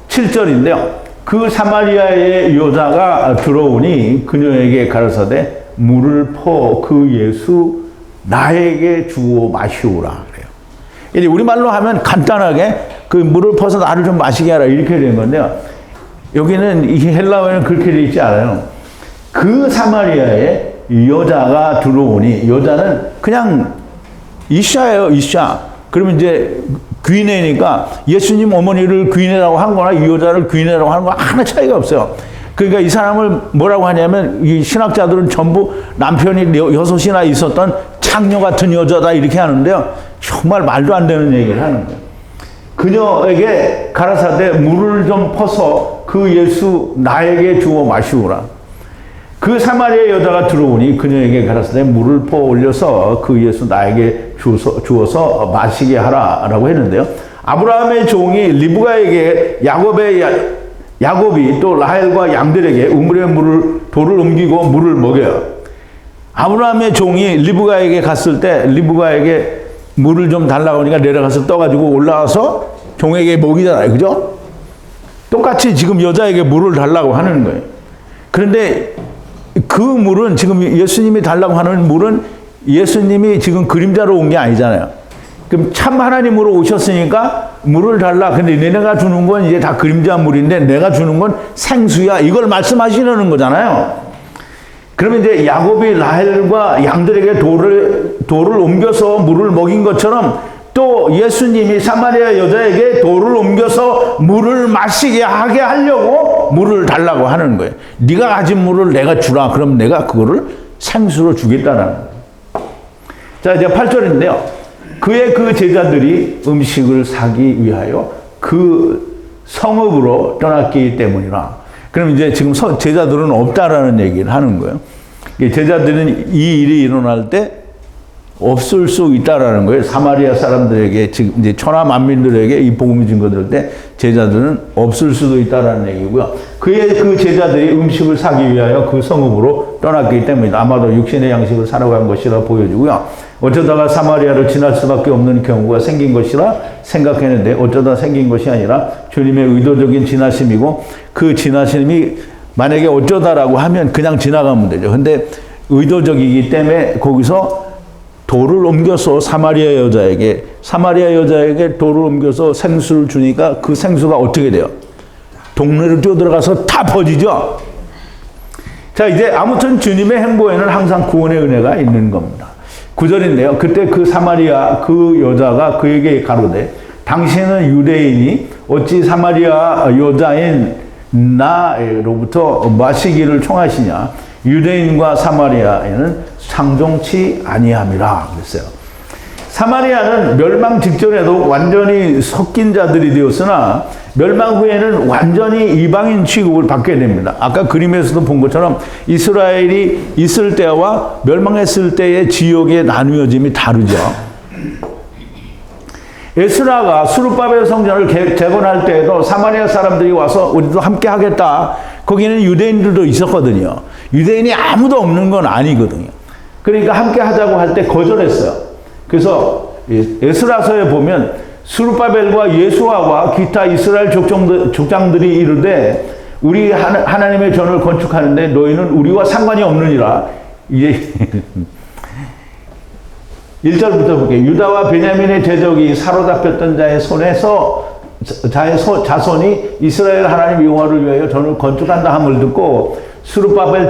7절인데요. 그 사마리아의 여자가 들어오니 그녀에게 가라사대 물을 퍼 그 예수 나에게 주어 마시오라 그래요. 이제 우리말로 하면 간단하게 그 물을 퍼서 나를 좀 마시게 하라 이렇게 된 건데요. 여기는 이 헬라어에는 그렇게 되어 있지 않아요. 그 사마리아에 여자가 들어오니, 여자는 그냥 이샤예요, 이샤. 그러면 이제 귀내니까 예수님 어머니를 귀내라고 한 거나 이 여자를 귀내라고 하는 거 하나 차이가 없어요. 그러니까 이 사람을 뭐라고 하냐면, 이 신학자들은 전부 남편이 6이나 있었던 창녀 같은 여자다 이렇게 하는데요. 정말 말도 안 되는 얘기를 하는 거예요. 그녀에게 가라사대 물을 좀 퍼서 그 예수 나에게 주어 마시오라. 그 사마리아 여자가 들어오니 그녀에게 가라사대 물을 퍼 올려서 그 예수 나에게 주어서 마시게 하라라고 했는데요. 아브라함의 종이 리브가에게 야곱이 또 라헬과 양들에게 우물의 돌을 옮기고 물을 먹여요. 아브라함의 종이 리브가에게 갔을 때 리브가에게 물을 좀 달라고 하니까 내려가서 떠가지고 올라와서 종에게 먹이잖아요. 그죠? 똑같이 지금 여자에게 물을 달라고 하는 거예요. 그런데 그 물은 지금 예수님이 달라고 하는 물은 예수님이 지금 그림자로 온 게 아니잖아요. 그럼 참 하나님으로 오셨으니까 물을 달라. 근데 내가 주는 건 이제 다 그림자 물인데 내가 주는 건 생수야. 이걸 말씀하시려는 거잖아요. 그러면 이제 야곱이 라헬과 양들에게 돌을 옮겨서 물을 먹인 것처럼 또 예수님이 사마리아 여자에게 돌을 옮겨서 물을 마시게 하게 하려고 물을 달라고 하는 거예요. 네가 가진 물을 내가 주라. 그럼 내가 그거를 생수로 주겠다는 거예요. 자, 이제 8절인데요. 그의 그 제자들이 음식을 사기 위하여 그 성읍으로 떠났기 때문이라. 그럼 이제 지금 제자들은 없다라는 얘기를 하는 거예요. 제자들은 이 일이 일어날 때 없을 수 있다라는 거예요. 사마리아 사람들에게, 지금 이제 천하 만민들에게 이 복음이 증거될 때 제자들은 없을 수도 있다라는 얘기고요. 그의 그 제자들이 음식을 사기 위하여 그 성읍으로 떠났기 때문이다. 아마도 육신의 양식을 사러 간 것이라 보여지고요. 어쩌다가 사마리아를 지날 수밖에 없는 경우가 생긴 것이라 생각했는데 어쩌다 생긴 것이 아니라 주님의 의도적인 지나심이고, 그 지나심이 만약에 어쩌다라고 하면 그냥 지나가면 되죠. 근데 의도적이기 때문에 거기서 돌을 옮겨서 사마리아 여자에게 돌을 옮겨서 생수를 주니까 그 생수가 어떻게 돼요? 동네로 뛰어들어가서 다 퍼지죠. 자, 이제 아무튼 주님의 행보에는 항상 구원의 은혜가 있는 겁니다. 9절인데요. 그때 그 사마리아 그 여자가 그에게 가로되 당신은 유대인이 어찌 사마리아 여자인 나로부터 마시기를 청하시냐. 유대인과 사마리아에는 상종치 아니함이라 그랬어요. 사마리아는 멸망 직전에도 완전히 섞인 자들이 되었으나 멸망 후에는 완전히 이방인 취급을 받게 됩니다. 아까 그림에서도 본 것처럼 이스라엘이 있을 때와 멸망했을 때의 지역의 나누어짐이 다르죠. 에스라가 수르바벨 성전을 재건할 때에도 사마리아 사람들이 와서 우리도 함께 하겠다. 거기는 유대인들도 있었거든요. 유대인이 아무도 없는 건 아니거든요. 그러니까 함께 하자고 할 때 거절했어요. 그래서 에스라서에 보면 수르바벨과 예수아와 기타 이스라엘 족장들이 이르되 우리 하나님의 전을 건축하는데 너희는 우리와 상관이 없느니라. 이제 1절부터 볼게요. 유다와 베냐민의 제적이 사로잡혔던 자의 손에서 자손이 이스라엘 하나님 여호와를 위하여 전을 건축한다 함을 듣고 수르바벨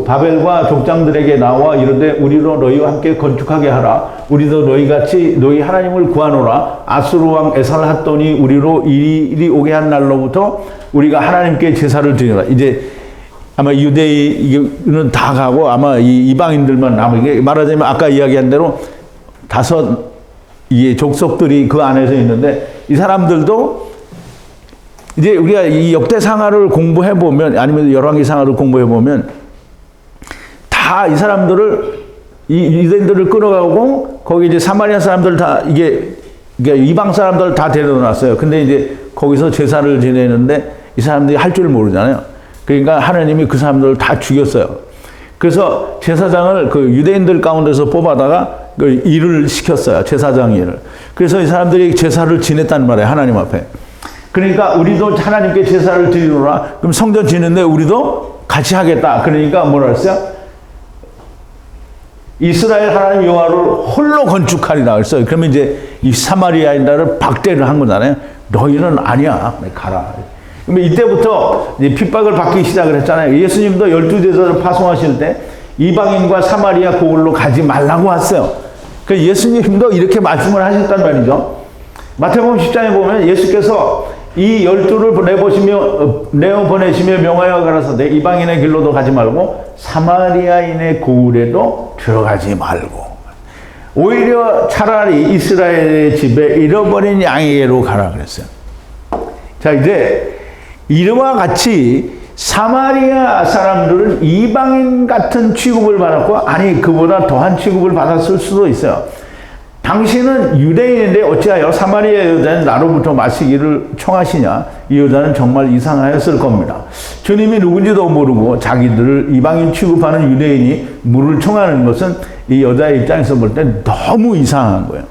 바벨과 족장들에게 나와 이르되 우리로 너희와 함께 건축하게 하라. 우리도 너희같이 너희 하나님을 구하노라. 아수르 왕 에살핫돈이 우리로 이리 오게 한 날로부터 우리가 하나님께 제사를 드리라. 이제 아마 유대인은 다 가고 아마 이 이방인들만 남은, 말하자면 아까 이야기한 대로 5 족속들이 그 안에서 있는데 이 사람들도 이제 우리가 이 역대상하를 공부해 보면 아니면 열왕기상하를 공부해 보면 다 이 사람들을 이 유대인들을 끌어가고 거기 이제 사마리아 사람들 다 이게 이방 사람들 다 데려놨어요. 근데 이제 거기서 제사를 지내는데 이 사람들이 할 줄 모르잖아요. 그러니까 하나님이 그 사람들을 다 죽였어요. 그래서 제사장을 그 유대인들 가운데서 뽑아다가 그 일을 시켰어요. 제사장 일을. 그래서 이 사람들이 제사를 지냈단 말이에요. 하나님 앞에. 그러니까 우리도 하나님께 제사를 드리노라. 그럼 성전 지는데 우리도 같이 하겠다. 그러니까 뭐라 했어요? 이스라엘 하나님 여호와를 홀로 건축하리라 그랬어요. 그러면 이제 이 사마리아인들을 박대를 한 거잖아요. 너희는 아니야. 가라. 그러면 이때부터 이제 핍박을 받기 시작을 했잖아요. 예수님도 12제자를 파송하실 때 이방인과 사마리아 고을로 가지 말라고 했어요. 그래서 예수님도 이렇게 말씀을 하셨단 말이죠. 마태복음 10장에 보면 예수께서 이 12를 내어보내시며 명하여 가라사대 이방인의 길로도 가지 말고 사마리아인의 고을에도 들어가지 말고 오히려 차라리 이스라엘의 집에 잃어버린 양에게로 가라 그랬어요. 자, 이제 이와 같이 사마리아 사람들은 이방인 같은 취급을 받았고, 아니 그보다 더한 취급을 받았을 수도 있어요. 당신은 유대인인데 어찌하여 사마리아 여자는 나로부터 마시기를 청하시냐? 이 여자는 정말 이상하였을 겁니다. 주님이 누군지도 모르고 자기들을 이방인 취급하는 유대인이 물을 청하는 것은 이 여자의 입장에서 볼 때 너무 이상한 거예요.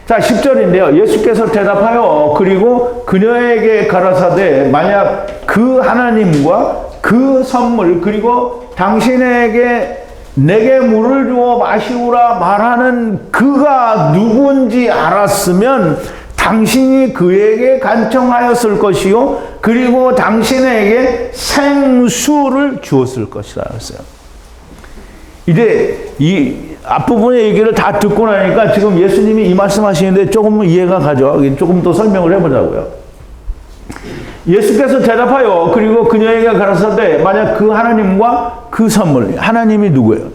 자, 10절인데요. 예수께서 대답하여 그리고 그녀에게 가라사대 만약 그 하나님과 그 선물 그리고 당신에게 내게 물을 주어 마시우라 말하는 그가 누군지 알았으면 당신이 그에게 간청하였을 것이요 그리고 당신에게 생수를 주었을 것이라 했어요. 이제 이 앞부분의 얘기를 다 듣고 나니까 지금 예수님이 이 말씀하시는데 조금 이해가 가죠. 조금 더 설명을 해보자고요. 예수께서 대답하여 그리고 그녀에게 가라사대 만약 그 하나님과 그 선물, 하나님이 누구예요?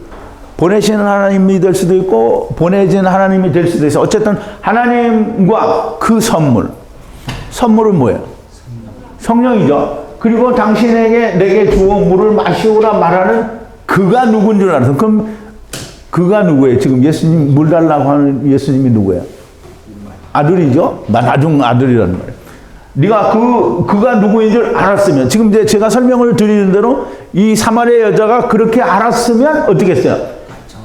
보내시는 하나님이 될 수도 있고 보내진 하나님이 될 수도 있어요. 어쨌든 하나님과 그 선물은 뭐예요? 성령이죠. 그리고 당신에게 내게 주어 물을 마시오라 말하는 그가 누군 줄 알아서. 그럼 그가 누구예요? 지금 예수님 물 달라고 하는 예수님이 누구예요? 아들이죠. 나중 아들이라는 말이에요. 네가 그가 누구인 줄 알았으면, 지금 이제 제가 설명을 드리는 대로 이 사마리아 여자가 그렇게 알았으면 어떻게 했어요?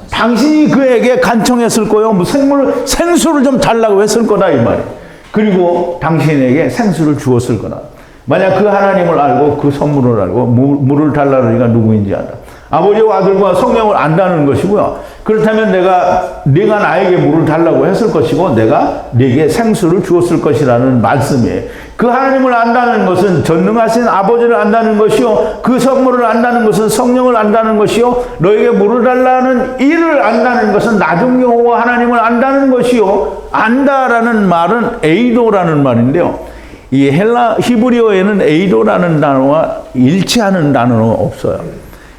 당신이 그에게 간청했을 거요. 뭐 생수를 좀 달라고 했을 거다 이 말이에요. 그리고 당신에게 생수를 주었을 거다. 만약 그 하나님을 알고 그 선물을 알고 물을 달라는 네가 누구인지 안다. 아버지와 아들과 성령을 안다는 것이고요. 그렇다면 네가 나에게 물을 달라고 했을 것이고 내가 네게 생수를 주었을 것이라는 말씀이에요. 그 하나님을 안다는 것은 전능하신 아버지를 안다는 것이요 그 선물을 안다는 것은 성령을 안다는 것이요 너에게 물을 달라는 이를 안다는 것은 나중 여호와 하나님을 안다는 것이요 안다라는 말은 에이도라는 말인데요. 이 히브리어에는 에이도라는 단어와 일치하는 단어는 없어요.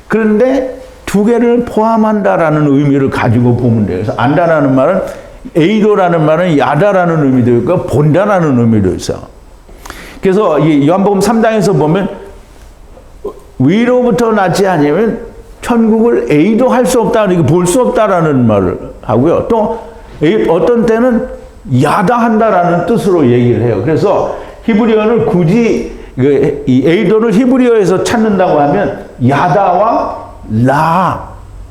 그런데 두 개를 포함한다라는 의미를 가지고 보면 돼요. 그래서 안다라는 말은 에이도라는 말은 야다라는 의미도 있고 본다라는 의미도 있어요. 그래서 이 요한복음 3장에서 보면 위로부터 나지 않으면 천국을 에이도할 수 없다, 볼 수 없다라는 말을 하고요. 또 어떤 때는 야다한다라는 뜻으로 얘기를 해요. 그래서 히브리어는 굳이 이 에이도를 히브리어에서 찾는다고 하면 야다와 라,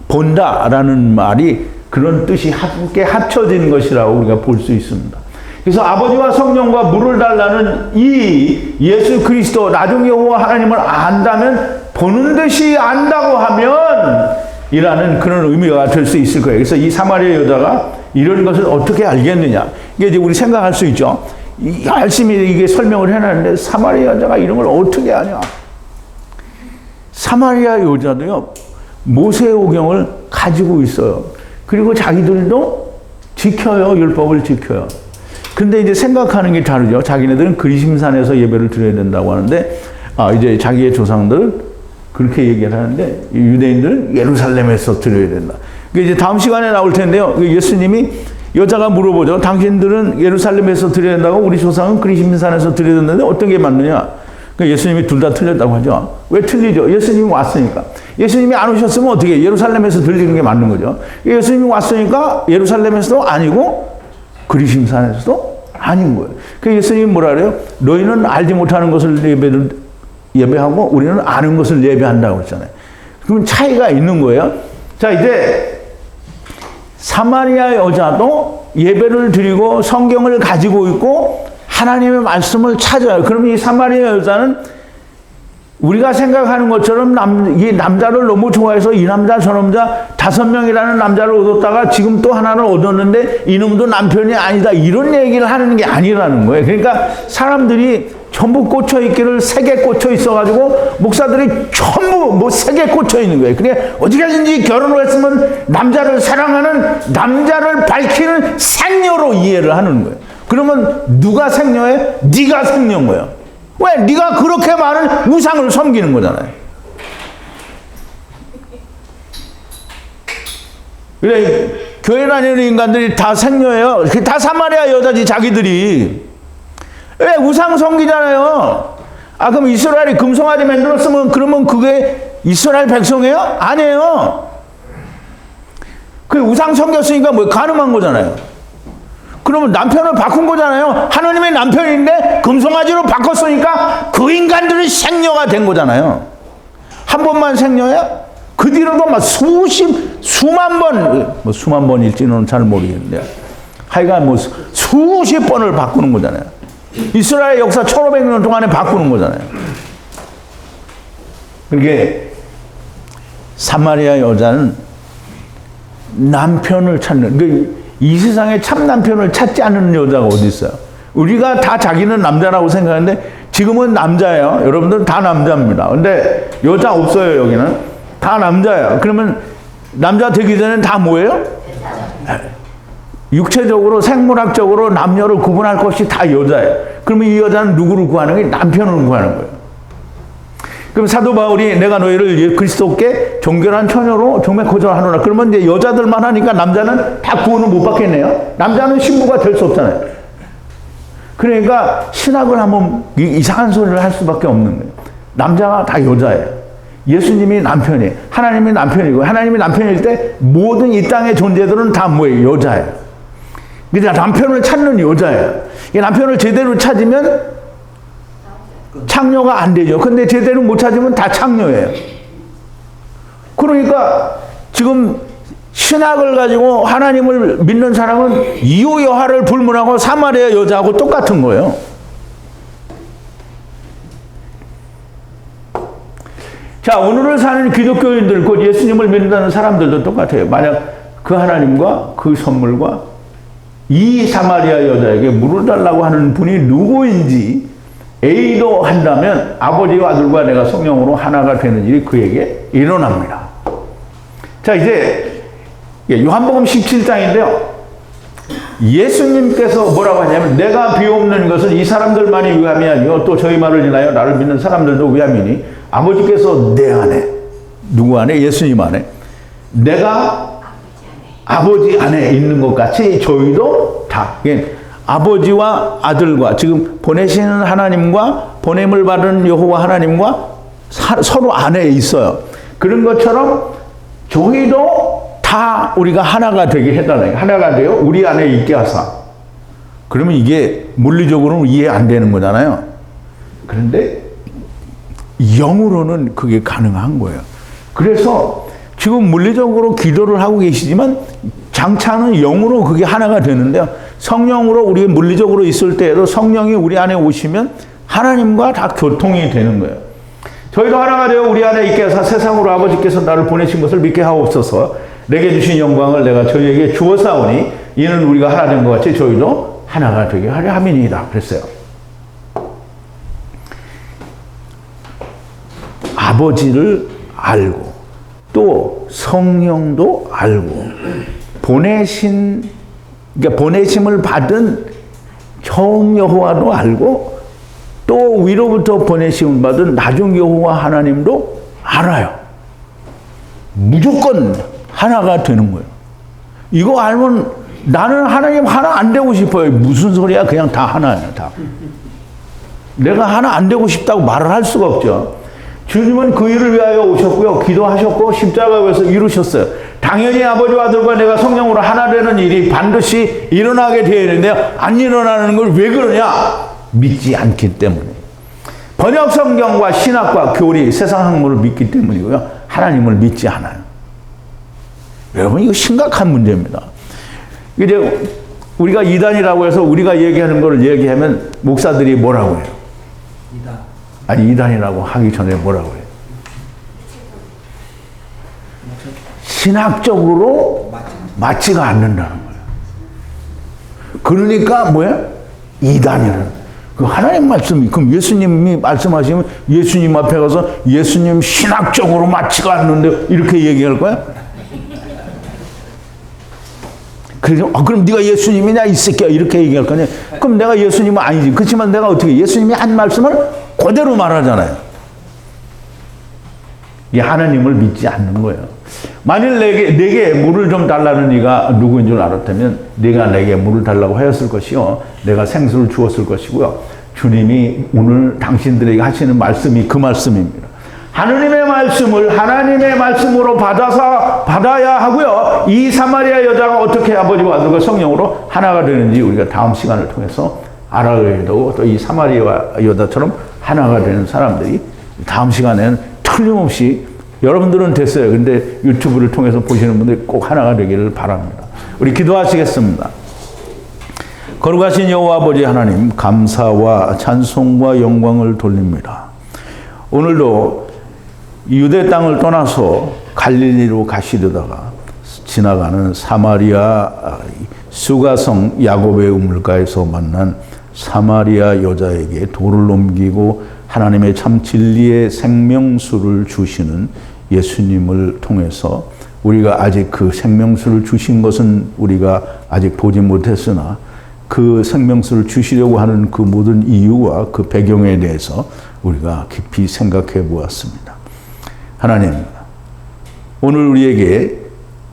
본다라는 말이 그런 뜻이 함께 합쳐진 것이라고 우리가 볼 수 있습니다. 그래서 아버지와 성령과 물을 달라는 이 예수 그리스도 나중 여호와 하나님을 안다면 보는 듯이 안다고 하면 이라는 그런 의미가 될 수 있을 거예요. 그래서 이 사마리아 여자가 이런 것을 어떻게 알겠느냐, 이게 이제 우리 생각할 수 있죠. 열심히 이게 설명을 해놨는데 사마리아 여자가 이런 걸 어떻게 아냐? 사마리아 여자도요 모세오경을 가지고 있어요. 그리고 자기들도 지켜요. 율법을 지켜요. 근데 이제 생각하는 게 다르죠. 자기네들은 그리심산에서 예배를 드려야 된다고 하는데 이제 자기의 조상들은 그렇게 얘기를 하는데 유대인들은 예루살렘에서 드려야 된다. 이제 다음 시간에 나올 텐데요. 예수님이 여자가 물어보죠. 당신들은 예루살렘에서 드려야 된다고 우리 조상은 그리심산에서 드려야 된다는데 어떤 게 맞느냐? 예수님이 둘 다 틀렸다고 하죠. 왜 틀리죠? 예수님이 왔으니까. 예수님이 안 오셨으면 어떻게 예루살렘에서 드리는 게 맞는 거죠. 예수님이 왔으니까 예루살렘에서도 아니고 그리심산에서도 아닌 거예요. 그래서 예수님이 뭐라 그래요? 너희는 알지 못하는 것을 예배하고 우리는 아는 것을 예배한다고 그랬잖아요. 그럼 차이가 있는 거예요. 자, 이제 사마리아 여자도 예배를 드리고 성경을 가지고 있고 하나님의 말씀을 찾아요. 그러면 이 사마리아 여자는 우리가 생각하는 것처럼 이 남자를 너무 좋아해서 이 남자 저 남자 5명이라는 남자를 얻었다가 지금 또 하나를 얻었는데 이놈도 남편이 아니다 이런 얘기를 하는 게 아니라는 거예요. 그러니까 사람들이 전부 꽂혀 있기를 세게 꽂혀 있어가지고 목사들이 전부 뭐 세게 꽂혀 있는 거예요. 그러니까 어디까지인지 결혼을 했으면 남자를 사랑하는 남자를 밝히는 생녀로 이해를 하는 거예요. 그러면 누가 생녀예요? 네가 생녀인 거예요. 왜? 네가 그렇게 많은 우상을 섬기는 거잖아요. 그래 교회 다니는 인간들이 다 생녀예요. 다 사마리아 여자지 자기들이. 왜? 우상 섬기잖아요. 아 그럼 이스라엘이 금송아지 만들었으면 그러면 그게 이스라엘 백성이에요? 아니에요. 그 우상 섬겼으니까 뭐 가늠한 거잖아요. 그러면 남편을 바꾼 거잖아요. 하나님의 남편인데 금송아지로 바꿨으니까 그 인간들은 생녀가 된 거잖아요. 한 번만 생녀야? 그 뒤로도 막 수만 번, 뭐 수만 번일지는 잘 모르겠는데 하여간 뭐 수십 번을 바꾸는 거잖아요. 이스라엘 역사 1500년 동안에 바꾸는 거잖아요. 그게 사마리아 여자는 남편을 찾는, 이 세상에 참 남편을 찾지 않는 여자가 어디 있어요? 우리가 다 자기는 남자라고 생각하는데 지금은 남자예요. 여러분들 다 남자입니다. 근데 여자 없어요. 여기는 다 남자예요. 그러면 남자 되기 전에는 다 뭐예요? 육체적으로 생물학적으로 남녀를 구분할 것이 다 여자예요. 그러면 이 여자는 누구를 구하는 거예요? 남편을 구하는 거예요. 그럼 사도 바울이 내가 너희를 그리스도께 정결한 처녀로 정맥코저 하노라. 그러면 이제 여자들만 하니까 남자는 다 구원을 못 받겠네요. 남자는 신부가 될 수 없잖아요. 그러니까 신학을 하면 이상한 소리를 할 수밖에 없는 거예요. 남자가 다 여자예요. 예수님이 남편이에요. 하나님이 남편이고 하나님이 남편일 때 모든 이 땅의 존재들은 다 뭐예요? 여자예요. 그러니까 남편을 찾는 여자예요. 남편을 제대로 찾으면 창녀가 안 되죠. 근데 제대로 못 찾으면 다 창녀예요. 그러니까 지금 신학을 가지고 하나님을 믿는 사람은 이호여하를 불문하고 사마리아 여자하고 똑같은 거예요. 자, 오늘을 사는 기독교인들, 곧 예수님을 믿는다는 사람들도 똑같아요. 만약 그 하나님과 그 선물과 이 사마리아 여자에게 물을 달라고 하는 분이 누구인지 A도 한다면 아버지와 아들과 내가 성령으로 하나가 되는 일이 그에게 일어납니다. 자, 이제 요한복음 17장인데요. 예수님께서 뭐라고 하냐면 내가 비옵는 것은 이 사람들만이 위함이 아니요 또 저희 말을 인하여 나를 믿는 사람들도 위함이니 아버지께서 내 안에, 누구 안에? 예수님 안에, 내가 아버지 안에 있는 것 같이 저희도 다, 아버지와 아들과, 지금 보내시는 하나님과 보냄을 받은 여호와 하나님과 서로 안에 있어요. 그런 것처럼 저희도 다 우리가 하나가 되게 해달라요. 하나가 되어 우리 안에 있게 하사. 그러면 이게 물리적으로는 이해 안 되는 거잖아요. 그런데 영으로는 그게 가능한 거예요. 그래서 지금 물리적으로 기도를 하고 계시지만 장차는 영으로 그게 하나가 되는데요. 성령으로 우리 물리적으로 있을 때에도 성령이 우리 안에 오시면 하나님과 다 교통이 되는 거예요. 저희도 하나가 되어 우리 안에 있게 하사 세상으로 아버지께서 나를 보내신 것을 믿게 하옵소서. 내게 주신 영광을 내가 저희에게 주었사오니 이는 우리가 하나 된 것 같이 저희도 하나가 되게 하려 함이니이다. 그랬어요. 아버지를 알고 또 성령도 알고 그러니까 보내심을 받은 형 여호와도 알고 또 위로부터 보내심을 받은 나중 여호와 하나님도 알아요. 무조건 하나가 되는 거예요. 이거 알면 나는 하나님 하나 안 되고 싶어요. 무슨 소리야? 그냥 다 하나예요. 다. 내가 하나 안 되고 싶다고 말을 할 수가 없죠. 주님은 그 일을 위하여 오셨고요. 기도하셨고 십자가에서 이루셨어요. 당연히 아버지와 아들과 내가 성령으로 하나 되는 일이 반드시 일어나게 되어 있는데요. 안 일어나는 걸 왜 그러냐? 믿지 않기 때문에. 번역 성경과 신학과 교리, 세상 학문을 믿기 때문이고요. 하나님을 믿지 않아요. 여러분 이거 심각한 문제입니다. 이제 우리가 이단이라고 해서 우리가 얘기하는 걸 얘기하면 목사들이 뭐라고 해요? 아니, 이단이라고 하기 전에 뭐라고 해요? 신학적으로 맞지가 않는다는 거예요. 그러니까 뭐야? 이단이라는. 그 하나님 말씀이, 그럼 예수님이 말씀하시면 예수님 앞에 가서 예수님 신학적으로 맞지가 않는데 이렇게 얘기할 거야? 그래서 그럼 네가 예수님이냐 이 새끼야 이렇게 얘기할 거냐? 그럼 내가 예수님은 아니지. 그렇지만 내가 어떻게 예수님이 한 말씀을 그대로 말하잖아요. 이 하나님을 믿지 않는 거예요. 만일 내게 물을 좀 달라는 네가 누구인 줄 알았다면 네가 내게 물을 달라고 하였을 것이요 내가 생수를 주었을 것이고요. 주님이 오늘 당신들에게 하시는 말씀이 그 말씀입니다. 하나님의 말씀을 하나님의 말씀으로 받아야 하고요. 이 사마리아 여자가 어떻게 아버지와 아들과 성령으로 하나가 되는지 우리가 다음 시간을 통해서 알아가야 되고 또 이 사마리아 여자처럼 하나가 되는 사람들이 다음 시간에는 틀림없이 여러분들은 됐어요. 근데 유튜브를 통해서 보시는 분들이 꼭 하나가 되기를 바랍니다. 우리 기도하시겠습니다. 거룩하신 여호와 아버지 하나님, 감사와 찬송과 영광을 돌립니다. 오늘도 유대 땅을 떠나서 갈릴리로 가시려다가 지나가는 사마리아 수가성 야곱의 우물가에서 만난 사마리아 여자에게 돌을 넘기고 하나님의 참 진리의 생명수를 주시는 예수님을 통해서 우리가 아직 그 생명수를 주신 것은 우리가 아직 보지 못했으나 그 생명수를 주시려고 하는 그 모든 이유와 그 배경에 대해서 우리가 깊이 생각해 보았습니다. 하나님, 오늘 우리에게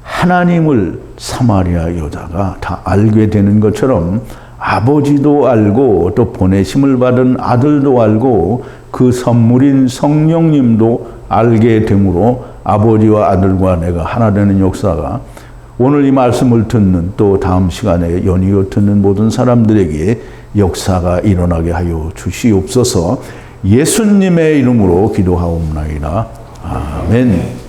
하나님을 사마리아 여자가 다 알게 되는 것처럼 아버지도 알고 또 보내심을 받은 아들도 알고 그 선물인 성령님도 알게 되므로 아버지와 아들과 내가 하나 되는 역사가 오늘 이 말씀을 듣는 또 다음 시간에 연이어 듣는 모든 사람들에게 역사가 일어나게 하여 주시옵소서. 예수님의 이름으로 기도하옵나이다. 아멘.